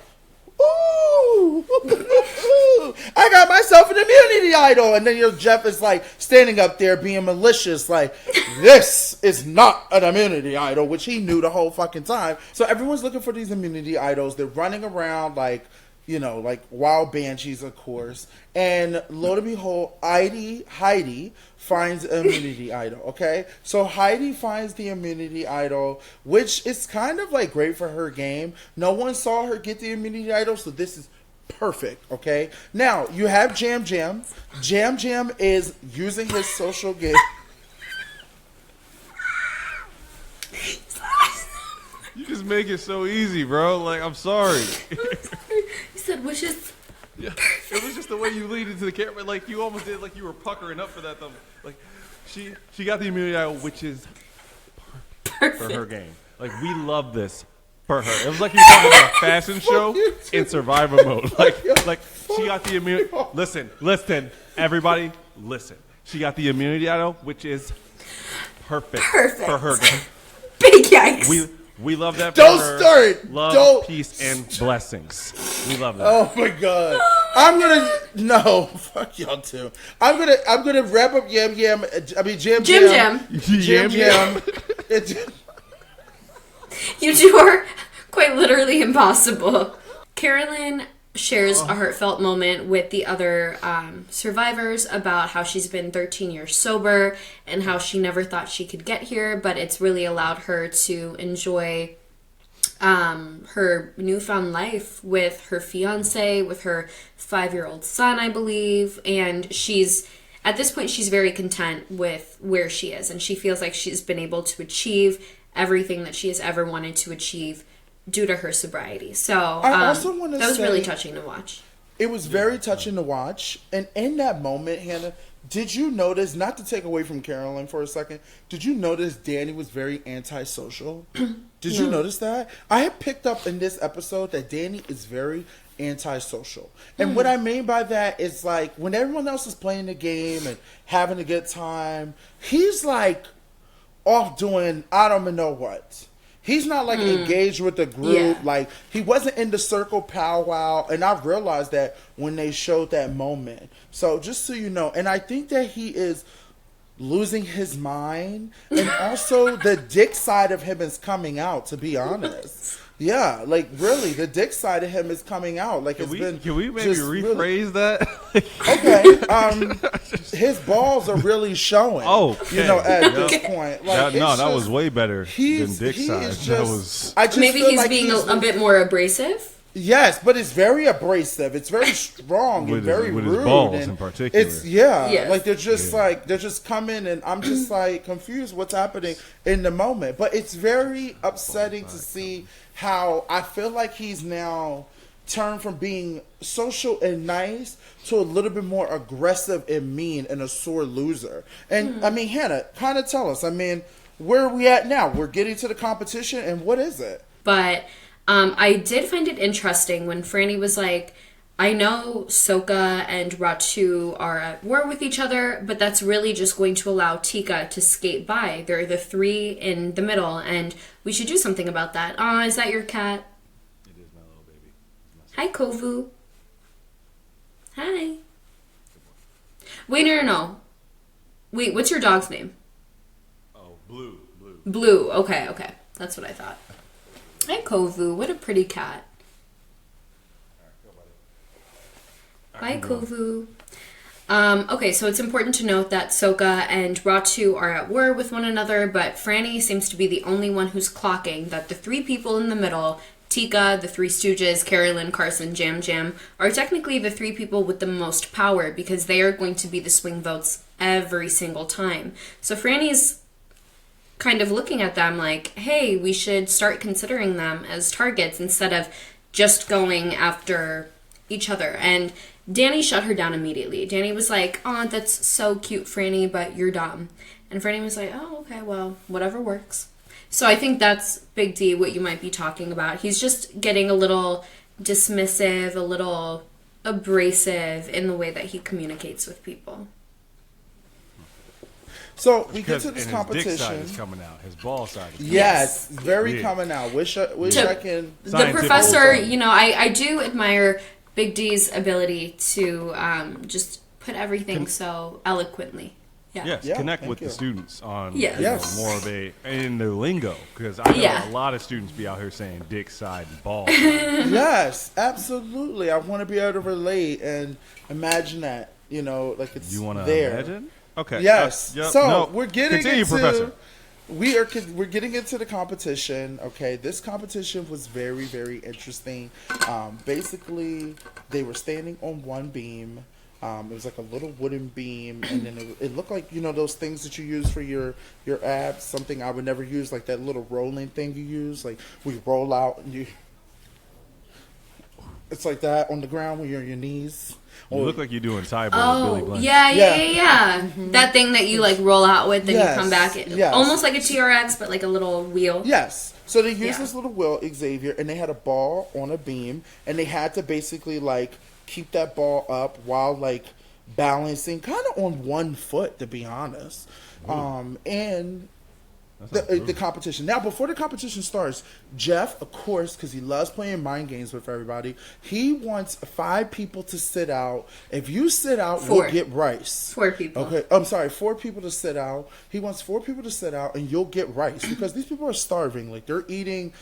ooh, I got myself an immunity idol. And then your Jeff is like standing up there being malicious, like, this is not an immunity idol, which he knew the whole fucking time. So everyone's looking for these immunity idols. They're running around like wild banshees, of course. And lo and behold, Heidi finds an immunity idol, okay? So Heidi finds the immunity idol, which is kind of like great for her game. No one saw her get the immunity idol, so this is perfect, okay? Now, you have Jam Jam. Jam Jam is using his social gift. You just make it so easy, bro. Like, I'm sorry. You said wishes. Yeah, it was just the way you leaned into the camera. Like, you almost did, like you were puckering up for that. Like, she got the immunity idol, which is perfect for her game. Like, we love this for her. It was like you were talking about a fashion show in Survivor mode. Like she got the immunity. Listen, everybody, listen. She got the immunity idol, which is perfect, Perfect. for her. Big yikes. We love that. Don't for her. start. Love, Don't. peace, and blessings. We love that. Oh my god. I'm gonna no. Fuck y'all too. I'm gonna wrap up Jam Jam. I mean Jam Jam. Jam Jam. You two are quite literally impossible. Carolyn shares a heartfelt moment with the other survivors about how she's been 13 years sober and how she never thought she could get here, but it's really allowed her to enjoy her newfound life with her fiance, with her 5-year-old son, I believe, and at this point she's very content with where she is, and she feels like she's been able to achieve everything that she has ever wanted to achieve due to her sobriety. So I also want to that was say, really touching to watch. It was very touching to watch. And in that moment, Hannah, did you notice, not to take away from Carolyn for a second, did you notice Danny was very antisocial? Did you notice that? I had picked up in this episode that Danny is very antisocial. And what I mean by that is like when everyone else is playing the game and having a good time, he's like off doing I don't even know what. He's not like engaged with the group. Yeah. Like he wasn't in the circle powwow. And I realized that when they showed that moment. So just so you know, and I think that he is losing his mind, and also the dick side of him is coming out. To be honest, yeah, like really, the dick side of him is coming out. Like Can we maybe just rephrase that? Okay, his balls are really showing. Oh, you know, at yeah. this point, like that was way better than dick he side. is That just, was. I just Maybe feel he's like being a bit more abrasive. Yes, but it's very abrasive. It's very strong and With very his rude. balls and in particular. It's Yes. like they're just coming, and I'm just like confused what's happening in the moment. But it's very upsetting to see how I feel like he's now turned from being social and nice to a little bit more aggressive and mean and a sore loser. And I mean, Hannah, kind of tell us. I mean, where are we at now? We're getting to the competition, and what is it? But I did find it interesting when Franny was like, I know Soka and Ratu are at war with each other, but that's really just going to allow Tika to skate by. They're the three in the middle, and we should do something about that. Is that your cat? It is my little baby. Hi, Kovu. Hi. Wait, no. Wait, what's your dog's name? Oh, blue. Blue. Okay. That's what I thought. Hi, Kovu. What a pretty cat. Bye, Kovu. Okay, so it's important to note that Soka and Ratu are at war with one another, but Franny seems to be the only one who's clocking that the three people in the middle, Tika, the Three Stooges, Carolyn, Carson, Jam Jam, are technically the three people with the most power because they are going to be the swing votes every single time. So Franny's kind of looking at them like, hey, we should start considering them as targets instead of just going after each other. And Danny shut her down immediately. Danny was like, oh, that's so cute, Franny, but you're dumb. And Franny was like, oh, okay, well, whatever works. So I think that's Big D, what you might be talking about. He's just getting a little dismissive, a little abrasive in the way that he communicates with people. So we get to this His competition. dick side is coming out. His ball side is coming Yes, out. very Yeah. coming out. Wish I can. The Scientific professor, also. you know, I do admire Big D's ability to just put everything so eloquently. Yeah. Yes, Yeah, connect thank with you. the students on Yes. Yes. more of in their lingo, because I know Yeah. a lot of students be out here saying dick side and ball. Yes, absolutely. I want to be able to relate and imagine that. You know, like it's You want to there. imagine? Okay. Yes. Yep. So No. we're getting Continue, into Professor. we're getting into the competition. Okay, this competition was very, very interesting. Basically, they were standing on one beam. It was like a little wooden beam, and then it looked like, you know, those things that you use for your abs. Something I would never use, like that little rolling thing you use, like we roll out and you. It's like that on the ground when you're on your knees. You look like you're doing Thai ball with Billy Oh, Blunt. yeah. That thing that you like roll out with, then Yes, you come back. yes. Almost like a TRX, but like a little wheel. Yes. So they used Yeah. this little wheel, Xavier, and they had a ball on a beam, and they had to basically like keep that ball up while like balancing kind of on one foot, to be honest. And The competition. Now, before the competition starts, Jeff, of course, because he loves playing mind games with everybody, he wants 5 people to sit out. If you sit out, 4. we'll get rice. 4 people. Okay, I'm sorry, 4 people to sit out. He wants 4 people to sit out, and you'll get rice because these people are starving. Like, they're eating.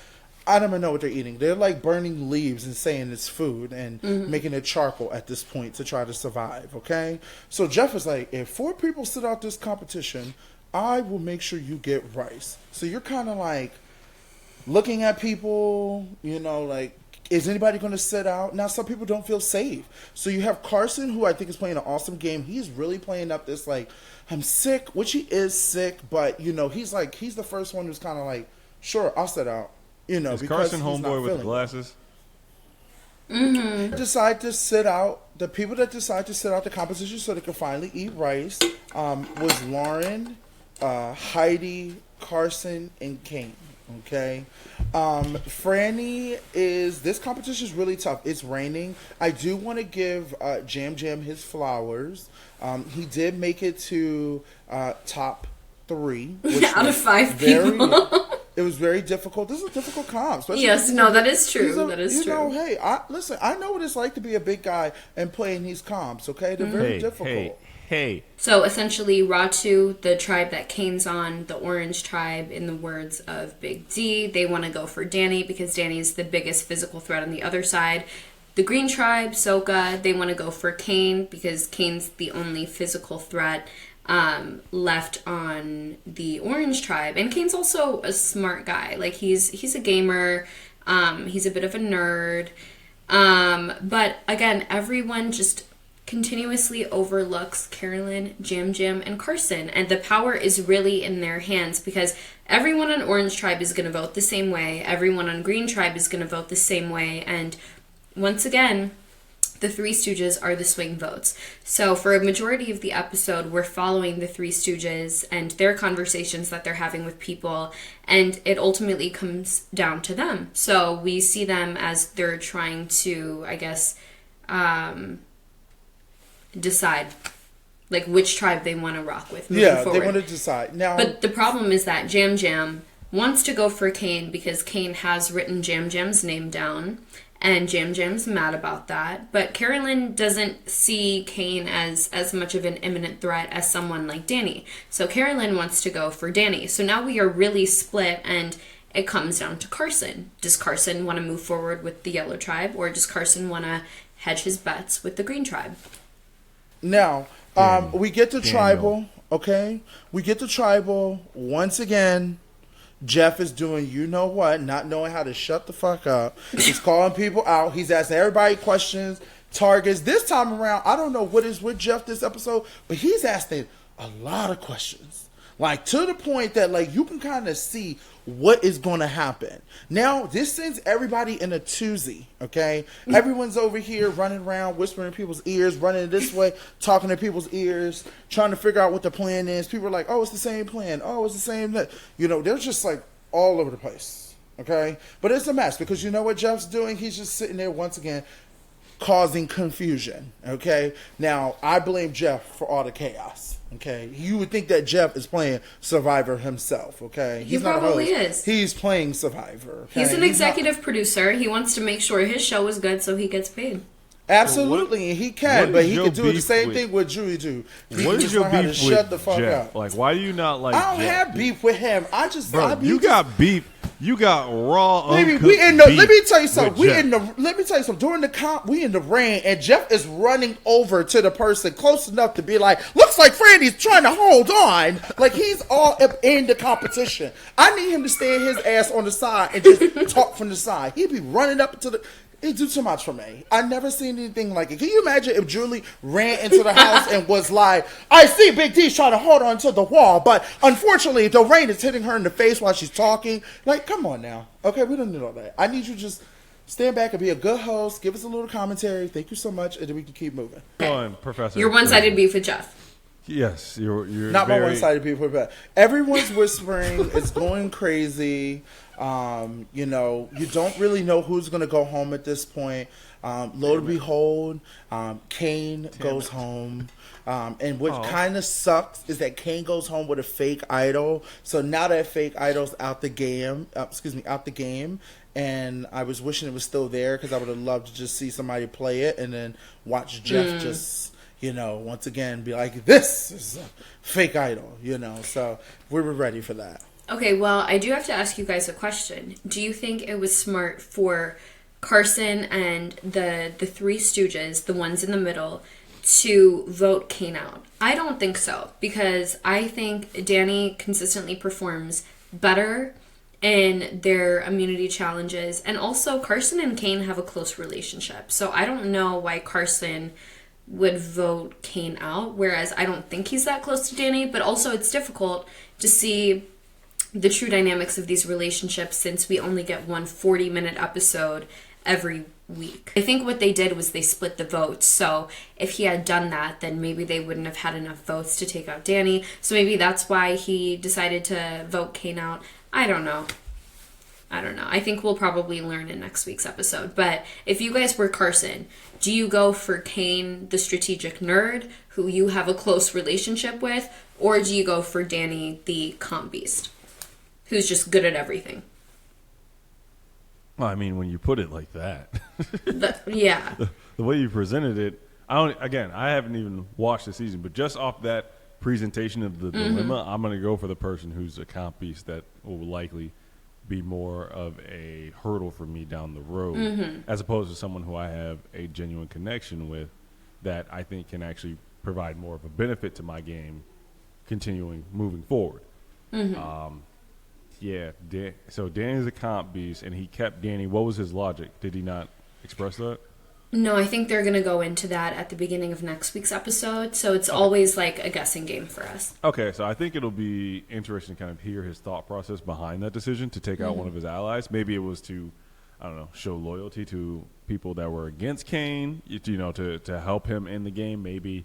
I don't even know what they're eating. They're like burning leaves and saying it's food and making it charcoal at this point to try to survive. Okay, so Jeff is like, if 4 people sit out this competition, I will make sure you get rice. So you're kind of like looking at people, you know, like, is anybody going to sit out? Now, some people don't feel safe. So you have Carson, who I think is playing an awesome game. He's really playing up this, like, I'm sick, which he is sick, but, you know, he's the first one who's kind of like, sure, I'll sit out. You know, is because Carson homeboy with the glasses? Decide to sit out. The people that decide to sit out the competition so they can finally eat rice was Lauren, Heidi, Carson, and Kane. Okay, Franny this competition is really tough. It's raining. I do want to give Jam Jam his flowers. He did make it to top 3 which out of 5 people. It was very difficult. This is a difficult comp. Yes, no, that is true. That is true. You know, hey, listen, I know what it's like to be a big guy and play in these comps, okay? They're very difficult. Hey. So, essentially, Ratu, the tribe that Kane's on, the orange tribe, in the words of Big D, they want to go for Danny because Danny's the biggest physical threat on the other side. The green tribe, Soka, they want to go for Kane because Kane's the only physical threat left on the orange tribe, and Kane's also a smart guy. Like, he's a gamer, he's a bit of a nerd, but again, everyone just continuously overlooks Carolyn, Jam Jam, and Carson, and the power is really in their hands because everyone on orange tribe is going to vote the same way, everyone on green tribe is going to vote the same way, and once again, the Three Stooges are the swing votes. So for a majority of the episode, we're following the Three Stooges and their conversations that they're having with people, and it ultimately comes down to them. So we see them as they're trying to, I guess, decide like which tribe they want to rock with moving forward. They want to decide. Now, but the problem is that Jam Jam wants to go for Kane because Kane has written Jam Jam's name down. And Jam Jam's mad about that. But Carolyn doesn't see Kane as much of an imminent threat as someone like Danny. So Carolyn wants to go for Danny. So now we are really split, and it comes down to Carson. Does Carson want to move forward with the yellow tribe, or does Carson want to hedge his bets with the green tribe? Now, we get the tribal, okay? We get the tribal once again. Jeff is doing you know what, not knowing how to shut the fuck up. He's calling people out. He's asking everybody questions, targets. This time around, I don't know what is with Jeff this episode, but he's asking a lot of questions. Like, to the point that, like, you can kind of see what is going to happen. Now, this sends everybody in a twosie, okay? Everyone's over here running around, whispering in people's ears, running this way, talking in people's ears, trying to figure out what the plan is. People are like, oh, it's the same plan. Oh, it's the same. You know, they're just, like, all over the place, okay? But it's a mess because you know what Jeff's doing? He's just sitting there once again causing confusion, okay? Now, I blame Jeff for all the chaos. Okay, you would think that Jeff is playing Survivor himself. Okay, he probably is. He's playing Survivor. Okay? He's an executive producer. He wants to make sure his show is good, so he gets paid. Absolutely, and he can, but he can do the same thing with Julie do. What is your beef with shut the fuck up? Like, why do you not like? I don't have beef with him. I just, you got beef. You got raw. Maybe we in the. Let me tell you something. Let me tell you something. During the comp, we in the rain, and Jeff is running over to the person close enough to be like, "Looks like Franny's trying to hold on." Like he's all up in the competition. I need him to stand his ass on the side and just talk from the side. He'd be running up to the. It do too much for me. I never seen anything like it. Can you imagine if Julie ran into the house and was like, I see Big D's trying to hold on to the wall, but unfortunately the rain is hitting her in the face while she's talking. Like, come on now. Okay, we don't need all that. I need you to just stand back and be a good host. Give us a little commentary. Thank you so much, and then we can keep moving. Go on, Professor. Your one-sided beef with Jeff. Yes, you're Not very, my one-sided people, but everyone's whispering. It's going crazy. You know, you don't really know who's going to go home at this point. Lo and behold, Kane goes home. And what kind of sucks is that Kane goes home with a fake idol. So now that fake idol's out the game, out the game. And I was wishing it was still there because I would have loved to just see somebody play it and then watch Jeff just, you know, once again be like, this is a fake idol, you know. So we were ready for that. Okay, well, I do have to ask you guys a question. Do you think it was smart for Carson and the Three Stooges, the ones in the middle, to vote Kane out? I don't think so, because I think Danny consistently performs better in their immunity challenges, and also Carson and Kane have a close relationship. So I don't know why Carson would vote Kane out, whereas I don't think he's that close to Danny, but also it's difficult to see the true dynamics of these relationships since we only get one 40-minute episode every week. I think what they did was they split the votes. So if he had done that, then maybe they wouldn't have had enough votes to take out Danny. So maybe that's why he decided to vote Kane out. I don't know. I think we'll probably learn in next week's episode. But if you guys were Carson, do you go for Kane, the strategic nerd, who you have a close relationship with, or do you go for Danny, the comp beast, who's just good at everything? Well, I mean, when you put it like that, yeah. the way you presented it, I haven't even watched the season, but just off that presentation of the dilemma, I'm going to go for the person who's a comp beast that will likely be more of a hurdle for me down the road, as opposed to someone who I have a genuine connection with that I think can actually provide more of a benefit to my game moving forward. So Danny's a comp beast, and he kept Danny. What was his logic? Did he not express that? No, I think they're going to go into that at the beginning of next week's episode. So it's always like a guessing game for us. Okay, so I think it'll be interesting to kind of hear his thought process behind that decision to take out one of his allies. Maybe it was to, I don't know, show loyalty to people that were against Kane, you know, to help him in the game. Maybe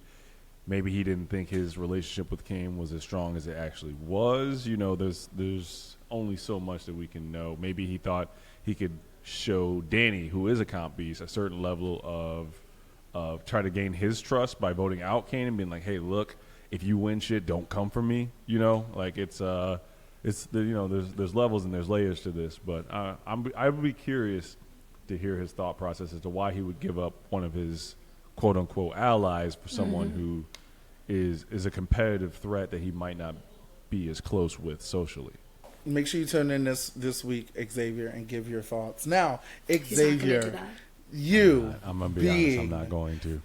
he didn't think his relationship with Kane was as strong as it actually was. You know, there's only so much that we can know. Maybe he thought he could show Danny, who is a comp beast, a certain level of try to gain his trust by voting out Kane and being like, hey, look, if you win shit, don't come for me. You know, like there's levels and there's layers to this, but I would be curious to hear his thought process as to why he would give up one of his quote unquote allies for someone who is a competitive threat that he might not be as close with socially. Make sure you tune in this week, Xavier, and give your thoughts. Now, He's not gonna do Xavier, that. I'm gonna be honest, I'm not going to.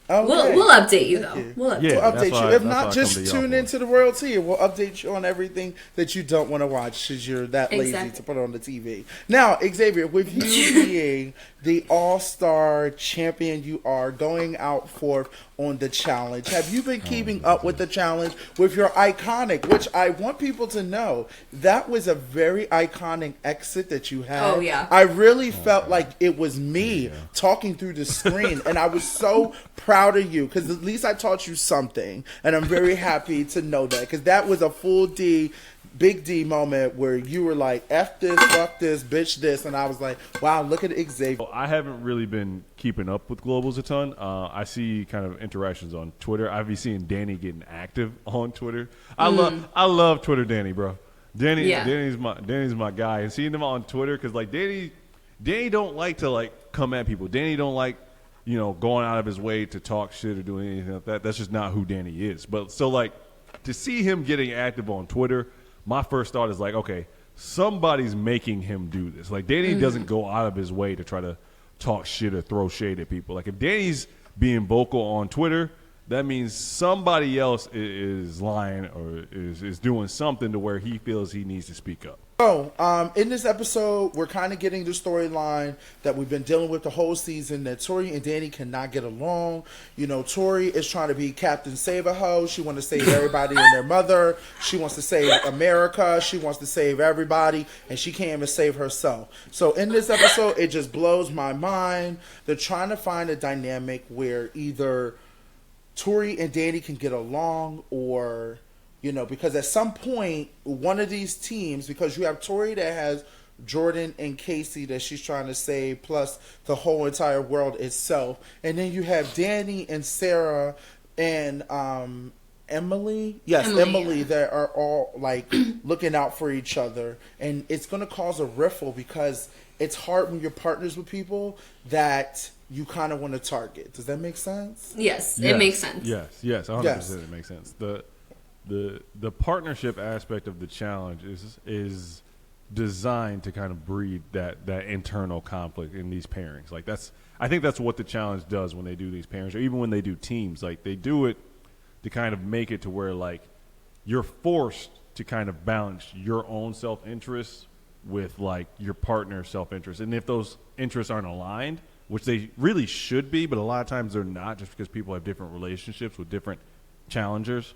Okay. We'll update you though. We'll update. Yeah, We'll update that's you. why- If that's why I not, come just to y'all tune for into the Royalty. We'll update you on everything that you don't want to watch because you're that lazy Exactly. to put on the TV. Now, Xavier, with you being the all-star champion you are, going out forth on the challenge, have you been keeping up with the challenge with your iconic, which I want people to know, that was a very iconic exit that you had. Oh, yeah. I really felt like it was me talking through the screen, and I was so proud of you because at least I taught you something, and I'm very happy to know that because that was a full D, big D moment where you were like, F this, fuck this, bitch this, and I was like, wow, look at Xavier. I haven't really been keeping up with Globals a ton. I see kind of interactions on Twitter. I've been seeing Danny getting active on Twitter. I love Twitter Danny, bro. Danny's my guy, and seeing him on Twitter because like Danny don't like to like come at people. Danny don't like, you know, going out of his way to talk shit or doing anything like that. That's just not who Danny is. But so like to see him getting active on Twitter, my first thought is like, okay, somebody's making him do this. Like Danny doesn't go out of his way to try to talk shit or throw shade at people. Like if Danny's being vocal on Twitter, that means somebody else is lying or is doing something to where he feels he needs to speak up. So, in this episode, we're kind of getting the storyline that we've been dealing with the whole season, that Tori and Danny cannot get along. You know, Tori is trying to be Captain Save-A-Ho. She wants to save everybody and their mother. She wants to save America. She wants to save everybody, and she can't even save herself. So, in this episode, it just blows my mind. They're trying to find a dynamic where either Tori and Danny can get along, or because at some point one of these teams, because you have Tori that has Jordan and Casey that she's trying to save, plus the whole entire world itself, and then you have Danny and Sarah and Emily, Emily, that are all like looking out for each other, and it's going to cause a riffle because it's hard when you're partners with people that you kind of want to target. Does that make sense? Yes, it makes sense. Yes, 100% it makes sense. The partnership aspect of the challenge is designed to kind of breed that internal conflict in these pairings. Like I think that's what the challenge does when they do these pairings, or even when they do teams. Like they do it to kind of make it to where like you're forced to kind of balance your own self-interest with like your partner's self-interest. And if those interests aren't aligned, which they really should be, but a lot of times they're not, just because people have different relationships with different challengers,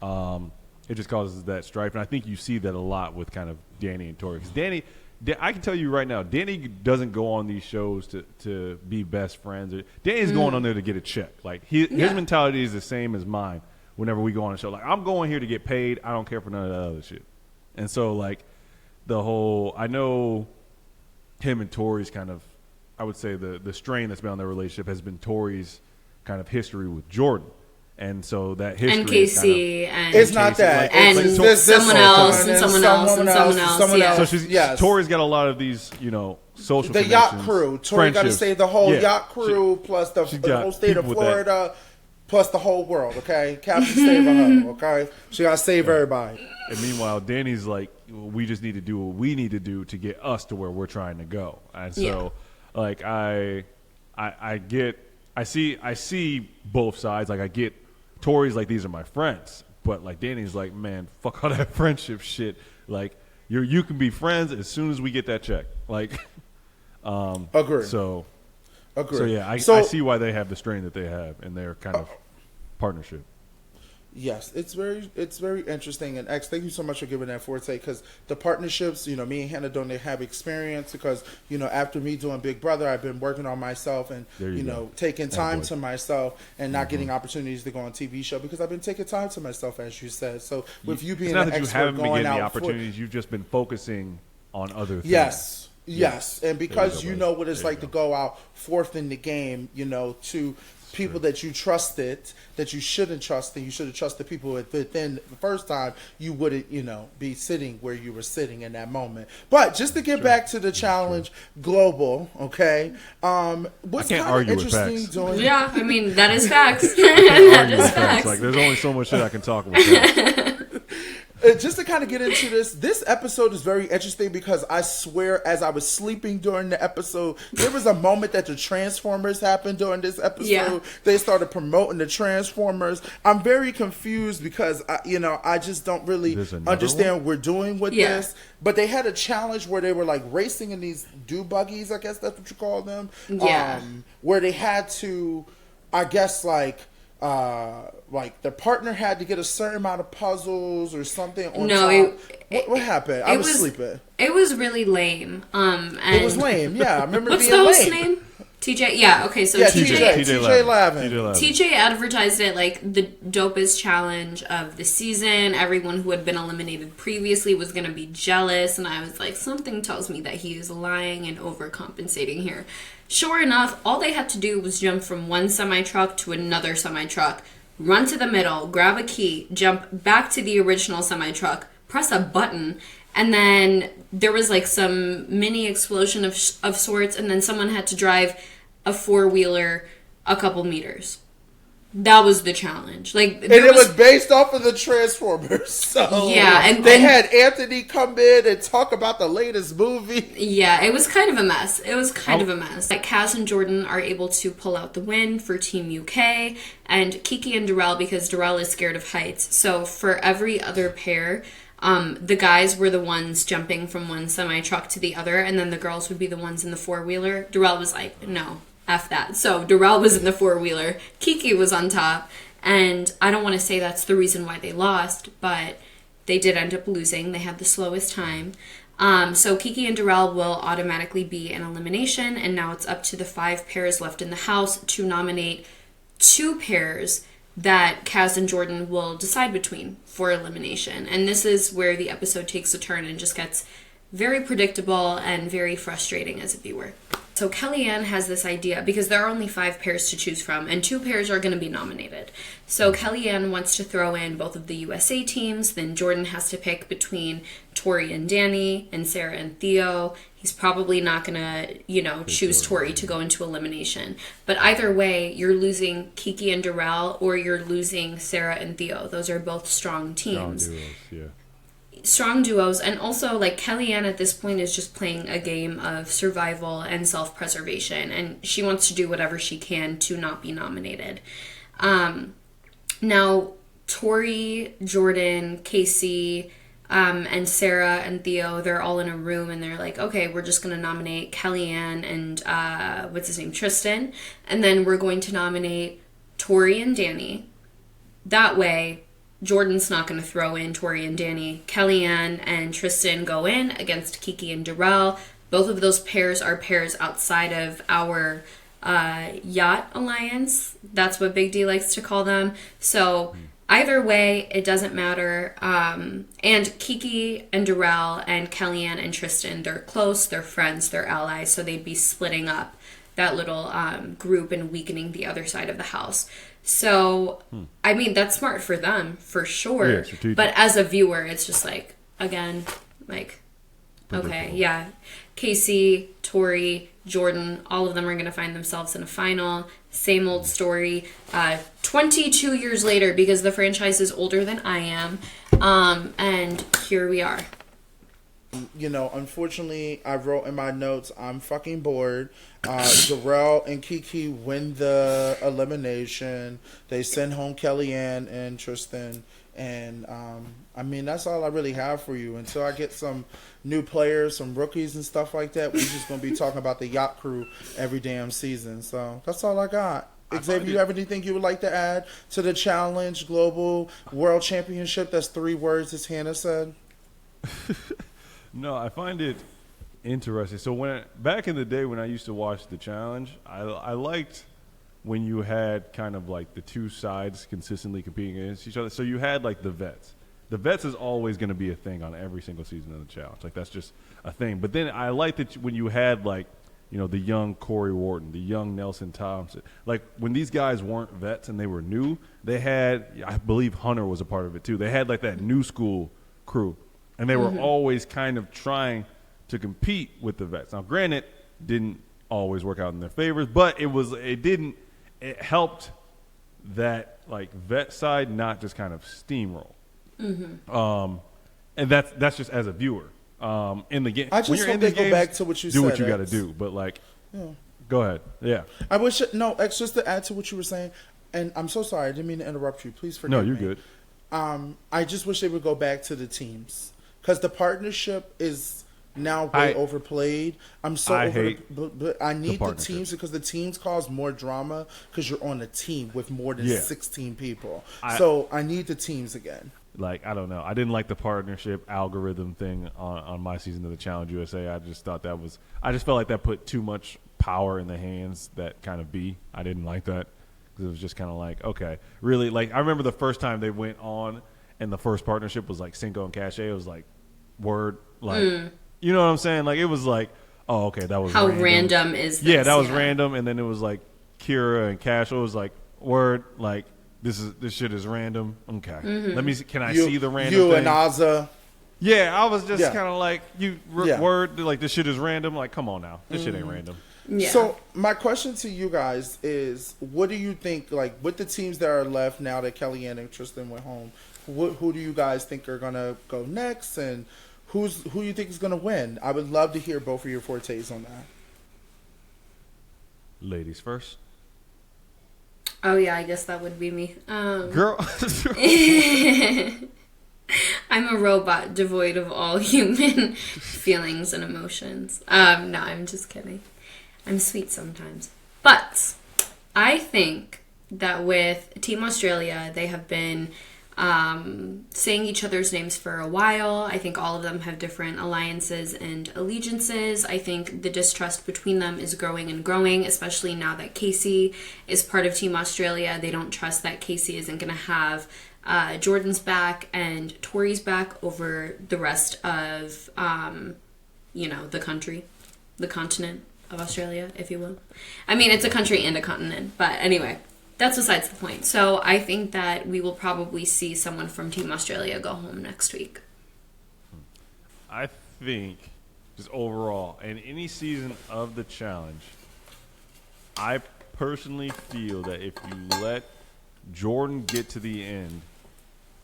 it just causes that strife. And I think you see that a lot with kind of Danny and Tori. Because I can tell you right now, Danny doesn't go on these shows to be best friends. Danny's going on there to get a check. Like his mentality is the same as mine whenever we go on a show. Like, I'm going here to get paid. I don't care for none of that other shit. And so like I know him and Tori's kind of, I would say the strain that's been on their relationship has been Tori's kind of history with Jordan. And so that history and Casey and it's not that, like, and someone else and someone else and someone else. So Tori's got a lot of these, social the yacht crew. Tori got to save the whole yacht crew, plus the whole state of Florida, plus the whole world. Okay, Captain save her. Okay, she got to save everybody. And meanwhile, Danny's like, we just need to do what we need to do to get us to where we're trying to go. And so, like, I see both sides. Like, I get Tori's like, these are my friends, but like Danny's like, man, fuck all that friendship shit. Like, you can be friends as soon as we get that check. Like, agree. So yeah, I see why they have the strain that they have in their kind of partnership. Yes, it's very interesting. And X, thank you so much for giving that forte, because the partnerships, me and Hannah don't have experience, because, after me doing Big Brother, I've been working on myself and, taking time to myself and not getting opportunities to go on TV show, because I've been taking time to myself, as you said. So with you being an expert, you haven't been going getting out the opportunities, you've just been focusing on other things. Yes. And because you know what it's like to go out fourth in the game, to people that you trusted, that you shouldn't trust, and you should have trusted people within the first time, you wouldn't, be sitting where you were sitting in that moment. But just to get back to the challenge global, okay? What's kind of interesting doing? Yeah, I mean, that is facts. That is facts. Like, there's only so much shit I can talk about. Just to kind of get into this episode is very interesting, because I swear, as I was sleeping during the episode, there was a moment that the Transformers happened during this episode. Yeah. They started promoting the Transformers. I'm very confused because, I just don't really understand what we're doing with this. But they had a challenge where they were like racing in these buggies, I guess that's what you call them. Yeah. Where they had to, I guess, like the partner had to get a certain amount of puzzles or something on top. What happened? I was sleeping. It was really lame. And it was lame. Yeah, I remember what's being lame. What's the host's name? TJ. Yeah. Okay. So TJ Lavin. TJ advertised it like the dopest challenge of the season. Everyone who had been eliminated previously was going to be jealous, and I was like, something tells me that he is lying and overcompensating here. Sure enough, all they had to do was jump from one semi-truck to another semi-truck, run to the middle, grab a key, jump back to the original semi-truck, press a button, and then there was like some mini explosion of sorts, and then someone had to drive a four-wheeler a couple meters. That was the challenge. Like, and it was based off of the Transformers. So yeah, and they had Anthony come in and talk about the latest movie. Yeah, it was kind of a mess. Like, Kaz and Jordan are able to pull out the win for Team UK, and Kiki and Darrell, because Darrell is scared of heights. So for every other pair, the guys were the ones jumping from one semi-truck to the other, and then the girls would be the ones in the four-wheeler. Darrell was like, no. F that. So Darrell was in the four-wheeler, Kiki was on top, and I don't want to say that's the reason why they lost, but they did end up losing. They had the slowest time. So Kiki and Darrell will automatically be an elimination, and now it's up to the 5 pairs left in the house to nominate 2 pairs that Kaz and Jordan will decide between for elimination. And this is where the episode takes a turn and just gets very predictable and very frustrating as a viewer. So Kellyanne has this idea, because there are only 5 pairs to choose from, and 2 pairs are going to be nominated. So Kellyanne wants to throw in both of the USA teams, then Jordan has to pick between Tori and Danny, and Sarah and Theo. He's probably not going to, choose Tori to go into elimination. But either way, you're losing Kiki and Darrell, or you're losing Sarah and Theo. Those are both strong teams. Strong duos, yeah. Strong duos, and also like Kellyanne at this point is just playing a game of survival and self-preservation, and she wants to do whatever she can to not be nominated. Now Tori, Jordan, Casey, and Sarah and Theo, they're all in a room and they're like, okay, we're just going to nominate Kellyanne and what's his name, Tristan, and then we're going to nominate Tori and Danny. That way Jordan's not going to throw in Tori and Danny. Kellyanne and Tristan go in against Kiki and Darrell. Both of those pairs are pairs outside of our yacht alliance. That's what Big D likes to call them. So either way, it doesn't matter. And Kiki and Darrell and Kellyanne and Tristan, they're close, they're friends, they're allies. So they'd be splitting up that little group and weakening the other side of the house. So, I mean, that's smart for them, for sure. Yeah, but as a viewer, it's just like, again, like, okay, yeah. Casey, Tori, Jordan, all of them are going to find themselves in a final. Same old story. 22 years later, because the franchise is older than I am. And here we are. Unfortunately, I wrote in my notes, I'm fucking bored. Darrell and Kiki win the elimination. They send home Kellyanne and Tristan. And, that's all I really have for you. Until I get some new players, some rookies and stuff like that, we're just going to be talking about the yacht crew every damn season. So that's all I got. Xavier, you have anything you would like to add to the Challenge Global World Championship? That's 3 words, as Hannah said. No, I find it interesting. So back in the day when I used to watch The Challenge, I liked when you had kind of like the 2 sides consistently competing against each other. So you had like the vets. The vets is always going to be a thing on every single season of The Challenge. Like that's just a thing. But then I liked that when you had like, the young Corey Wharton, the young Nelson Thompson. Like when these guys weren't vets and they were new, they had, I believe Hunter was a part of it too. They had like that new school crew. And they were always kind of trying to compete with the vets. Now, granted, didn't always work out in their favors, but it helped that like vet side not just kind of steamroll. And that's just as a viewer in the game. I just hope they go back to what you said. Do what you got to do, but like, go ahead. Yeah. I wish X, just to add to what you were saying, and I'm so sorry, I didn't mean to interrupt you. Please forgive me. No, you're good. I just wish they would go back to the teams. Because the partnership is now way overplayed. But I need the teams because the teams cause more drama because you're on a team with more than 16 people. So I need the teams again. Like, I don't know. I didn't like the partnership algorithm thing on my season of the Challenge USA. I just thought I just felt like that put too much power in the hands that kind of I didn't like that because it was just kind of like, okay, really? Like, I remember the first time they went on and the first partnership was like Cinco and Cache. It was like, word, like, you know what I'm saying? Like, it was like, oh, okay, that was how random is this? Yeah, that was random. And then it was like Kira and Cash. It was like, word, like, this shit is random. Okay. Let me see. Can I see the random thing? And Azza. Yeah, I was just kind of like, word, like, this shit is random. Like, come on now. This shit ain't random. Yeah. So my question to you guys is, what do you think, like, with the teams that are left now that Kellyanne and Tristan went home, who do you guys think are going to go next, and who you think is going to win? I would love to hear both of your fortes on that. Ladies first. Oh, yeah, I guess that would be me. Girl. I'm a robot devoid of all human feelings and emotions. No, I'm just kidding. I'm sweet sometimes. But I think that with Team Australia, they have been saying each other's names for a while. I think all of them have different alliances and allegiances. I think the distrust between them is growing and growing, especially now that Casey is part of Team Australia. They don't trust that Casey isn't going to have Jordan's back and Tori's back over the rest of, the country, the continent of Australia, if you will. I mean, it's a country and a continent, but anyway, that's besides the point. So I think that we will probably see someone from Team Australia go home next week. I think, just overall, in any season of the challenge, I personally feel that if you let Jordan get to the end,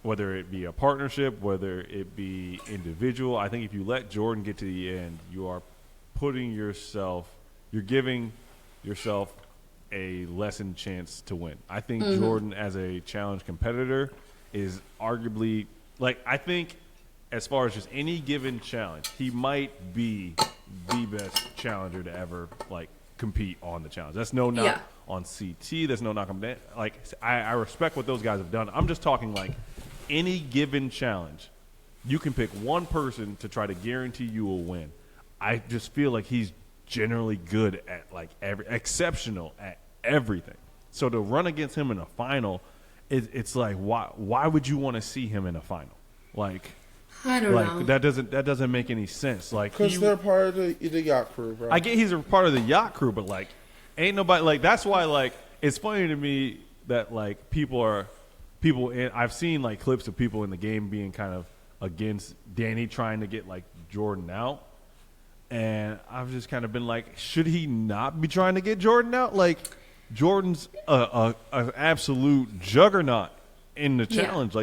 whether it be a partnership, whether it be individual, I think if you let Jordan get to the end, you are you're giving yourself a lessened chance to win. I think Jordan, as a challenge competitor, is arguably, I think as far as just any given challenge, he might be the best challenger to ever, compete on the challenge. That's no knock on CT. That's no knock on that. I respect what those guys have done. I'm just talking, any given challenge, you can pick one person to try to guarantee you a win. I just feel like he's generally good at exceptional at everything. So to run against him in a final, it's why would you want to see him in a final? I don't know. That doesn't make any sense. Because they're part of the yacht crew, bro. I get he's a part of the yacht crew, but ain't nobody that's why it's funny to me that I've seen clips of people in the game being kind of against Danny trying to get Jordan out. And I've just kind of been should he not be trying to get Jordan out? Jordan's an absolute juggernaut in the challenge.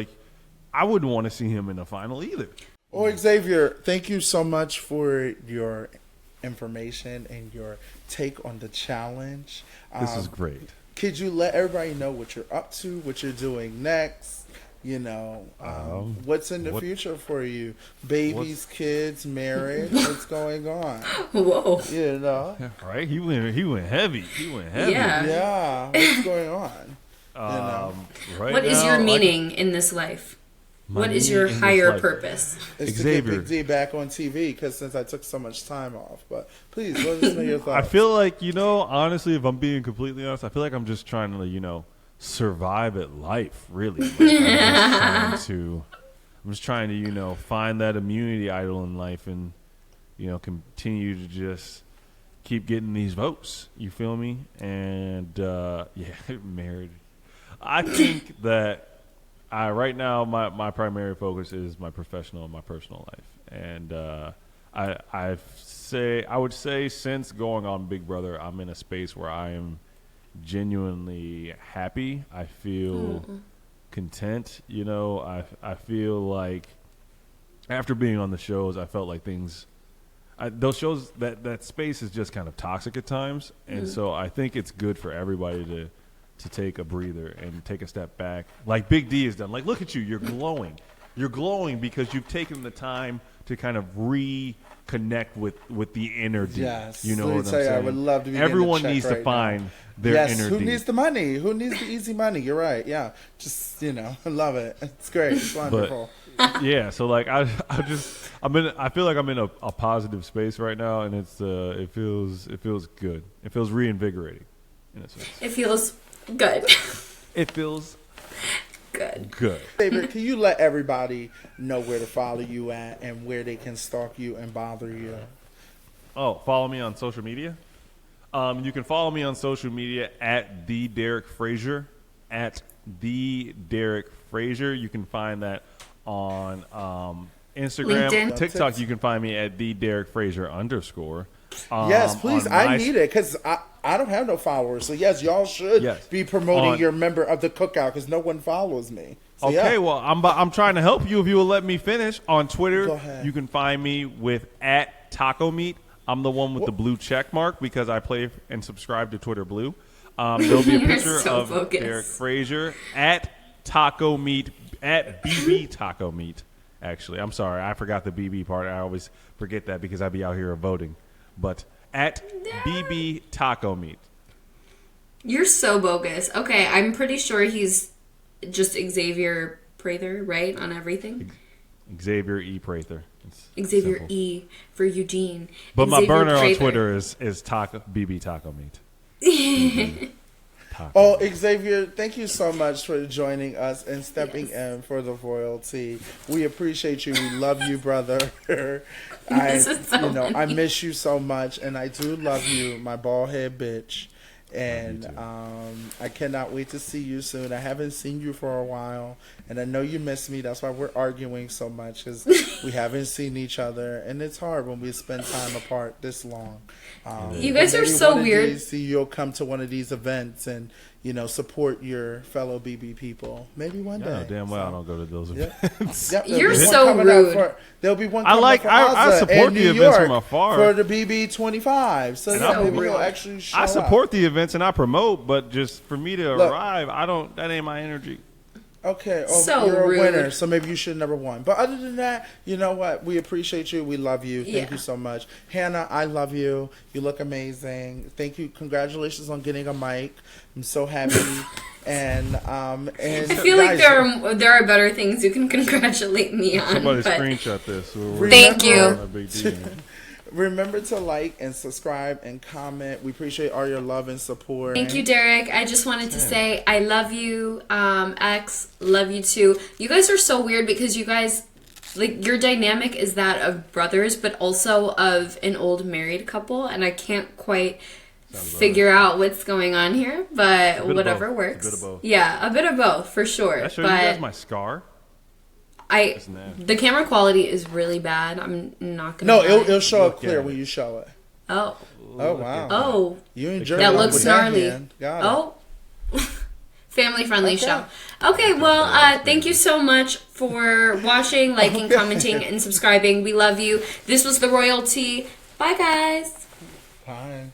I wouldn't want to see him in the final either. Well, Xavier, thank you so much for your information and your take on the challenge. This is great. Could you let everybody know what you're up to, what you're doing next? What's in the future for you? Babies, kids, marriage, what's going on? Whoa. Right? He went heavy. Yeah. What's going on? Right what is your meaning in this life? What is your higher purpose? It's Xavier. to get Big D back on TV, because since I took so much time off. But please, let us know your thoughts. I feel honestly, if I'm being completely honest, I feel like I'm just trying to, survive at life, really. I'm just trying to, find that immunity idol in life and, continue to just keep getting these votes. You feel me? And, married. I think that right now my primary focus is my professional and my personal life. And I would say since going on Big Brother, I'm in a space where I am genuinely happy. I feel content. I feel like after being on the shows, I felt like those shows, that space is just kind of toxic at times. And so I think it's good for everybody to take a breather and take a step back. Like Big D has done. Look at you. You're glowing. You're glowing because you've taken the time to kind of reconnect with the inner D. Yes. You know what I'm saying? I would love to be Everyone getting a check needs to right find now. their inner who D. needs the money? Who needs the easy money? You're right. Yeah. Just, I love it. It's great. It's wonderful. Yeah, so I feel like I'm in a positive space right now, and it feels good. It feels reinvigorating in a sense. It feels good. It feels good. David, can you let everybody know where to follow you at and where they can stalk you and bother you? Oh, follow me on social media. You can follow me on social media at the Derek Frazier. At the Derek Frazier. You can find that on Instagram, LinkedIn. TikTok. You can find me at the Derek Frazier _. Yes, please. I need it because I don't have no followers. So yes, y'all should be promoting your member of the cookout because no one follows me. So, okay, well, I'm trying to help you if you will let me finish. On Twitter, Go ahead. you can find me with at Taco Meat. I'm the one with the blue check mark because I play and subscribe to Twitter Blue. There'll be a picture of focused. Derek Frazier at Taco Meat, at BB Taco Meat. Actually, I'm sorry, I forgot the BB part. I always forget that because I be out here voting. But at BB Taco Meat. You're so bogus. Okay, I'm pretty sure he's just Xavier Prather, right? On everything. Xavier E. Prather. It's Xavier simple. E for Eugene. But my Xavier burner on Prather. Twitter is taco BB taco meat. Taco. Oh, Xavier, thank you so much for joining us and stepping in for the royalty. We appreciate you. We love you, brother. This is so I funny. miss you so much, and I do love you, my bald head bitch. And I cannot wait to see you soon. I haven't seen you for a while, and I know you miss me. That's why we're arguing so much, because we haven't seen each other, and it's hard when we spend time apart this long. You guys but are maybe so one of weird. these, you'll come to one of these events and support your fellow BB people. Maybe one Yeah, day. damn well I don't go to those Yep. events. Yep, there'll You're be one so coming up rude. There'll be one I coming like- up for I Ozza support in the New events from York afar. for the BB 25. So And yeah, I'm- maybe rude. you'll actually show I up. support the events and I promote, but just for me to Look. arrive, that ain't my energy. Okay, So you're rude. a winner, so maybe you should never won. But other than that, you know what? We appreciate you. We love you. Thank Yeah. you so much. Hannah, I love you. You look amazing. Thank you. Congratulations on getting a mic. I'm so happy. and I feel like guys, there are better things you can congratulate me on. Somebody but screenshot this. Thank you. A big deal. remember to like and subscribe and comment. We appreciate all your love and support. Thank you, Derek. I just wanted to say I love you. X, love you too. You guys are so weird because you guys, like, your dynamic is that of brothers, but also of an old married couple, and I can't quite figure out what's going on here, but of whatever both. works. A bit of both. Yeah, a bit of both for sure. I show you guys my scar. That's nasty. The camera quality is really bad. I'm not gonna. No, lie. it'll show up Look clear at when it. you show it. Oh, Oh wow. oh, You enjoy that looks gnarly. Got it. Oh. Family friendly Okay. show. Okay, well, thank you so much for watching, liking, commenting, and subscribing. We love you. This was the royalty. Bye, guys. Bye.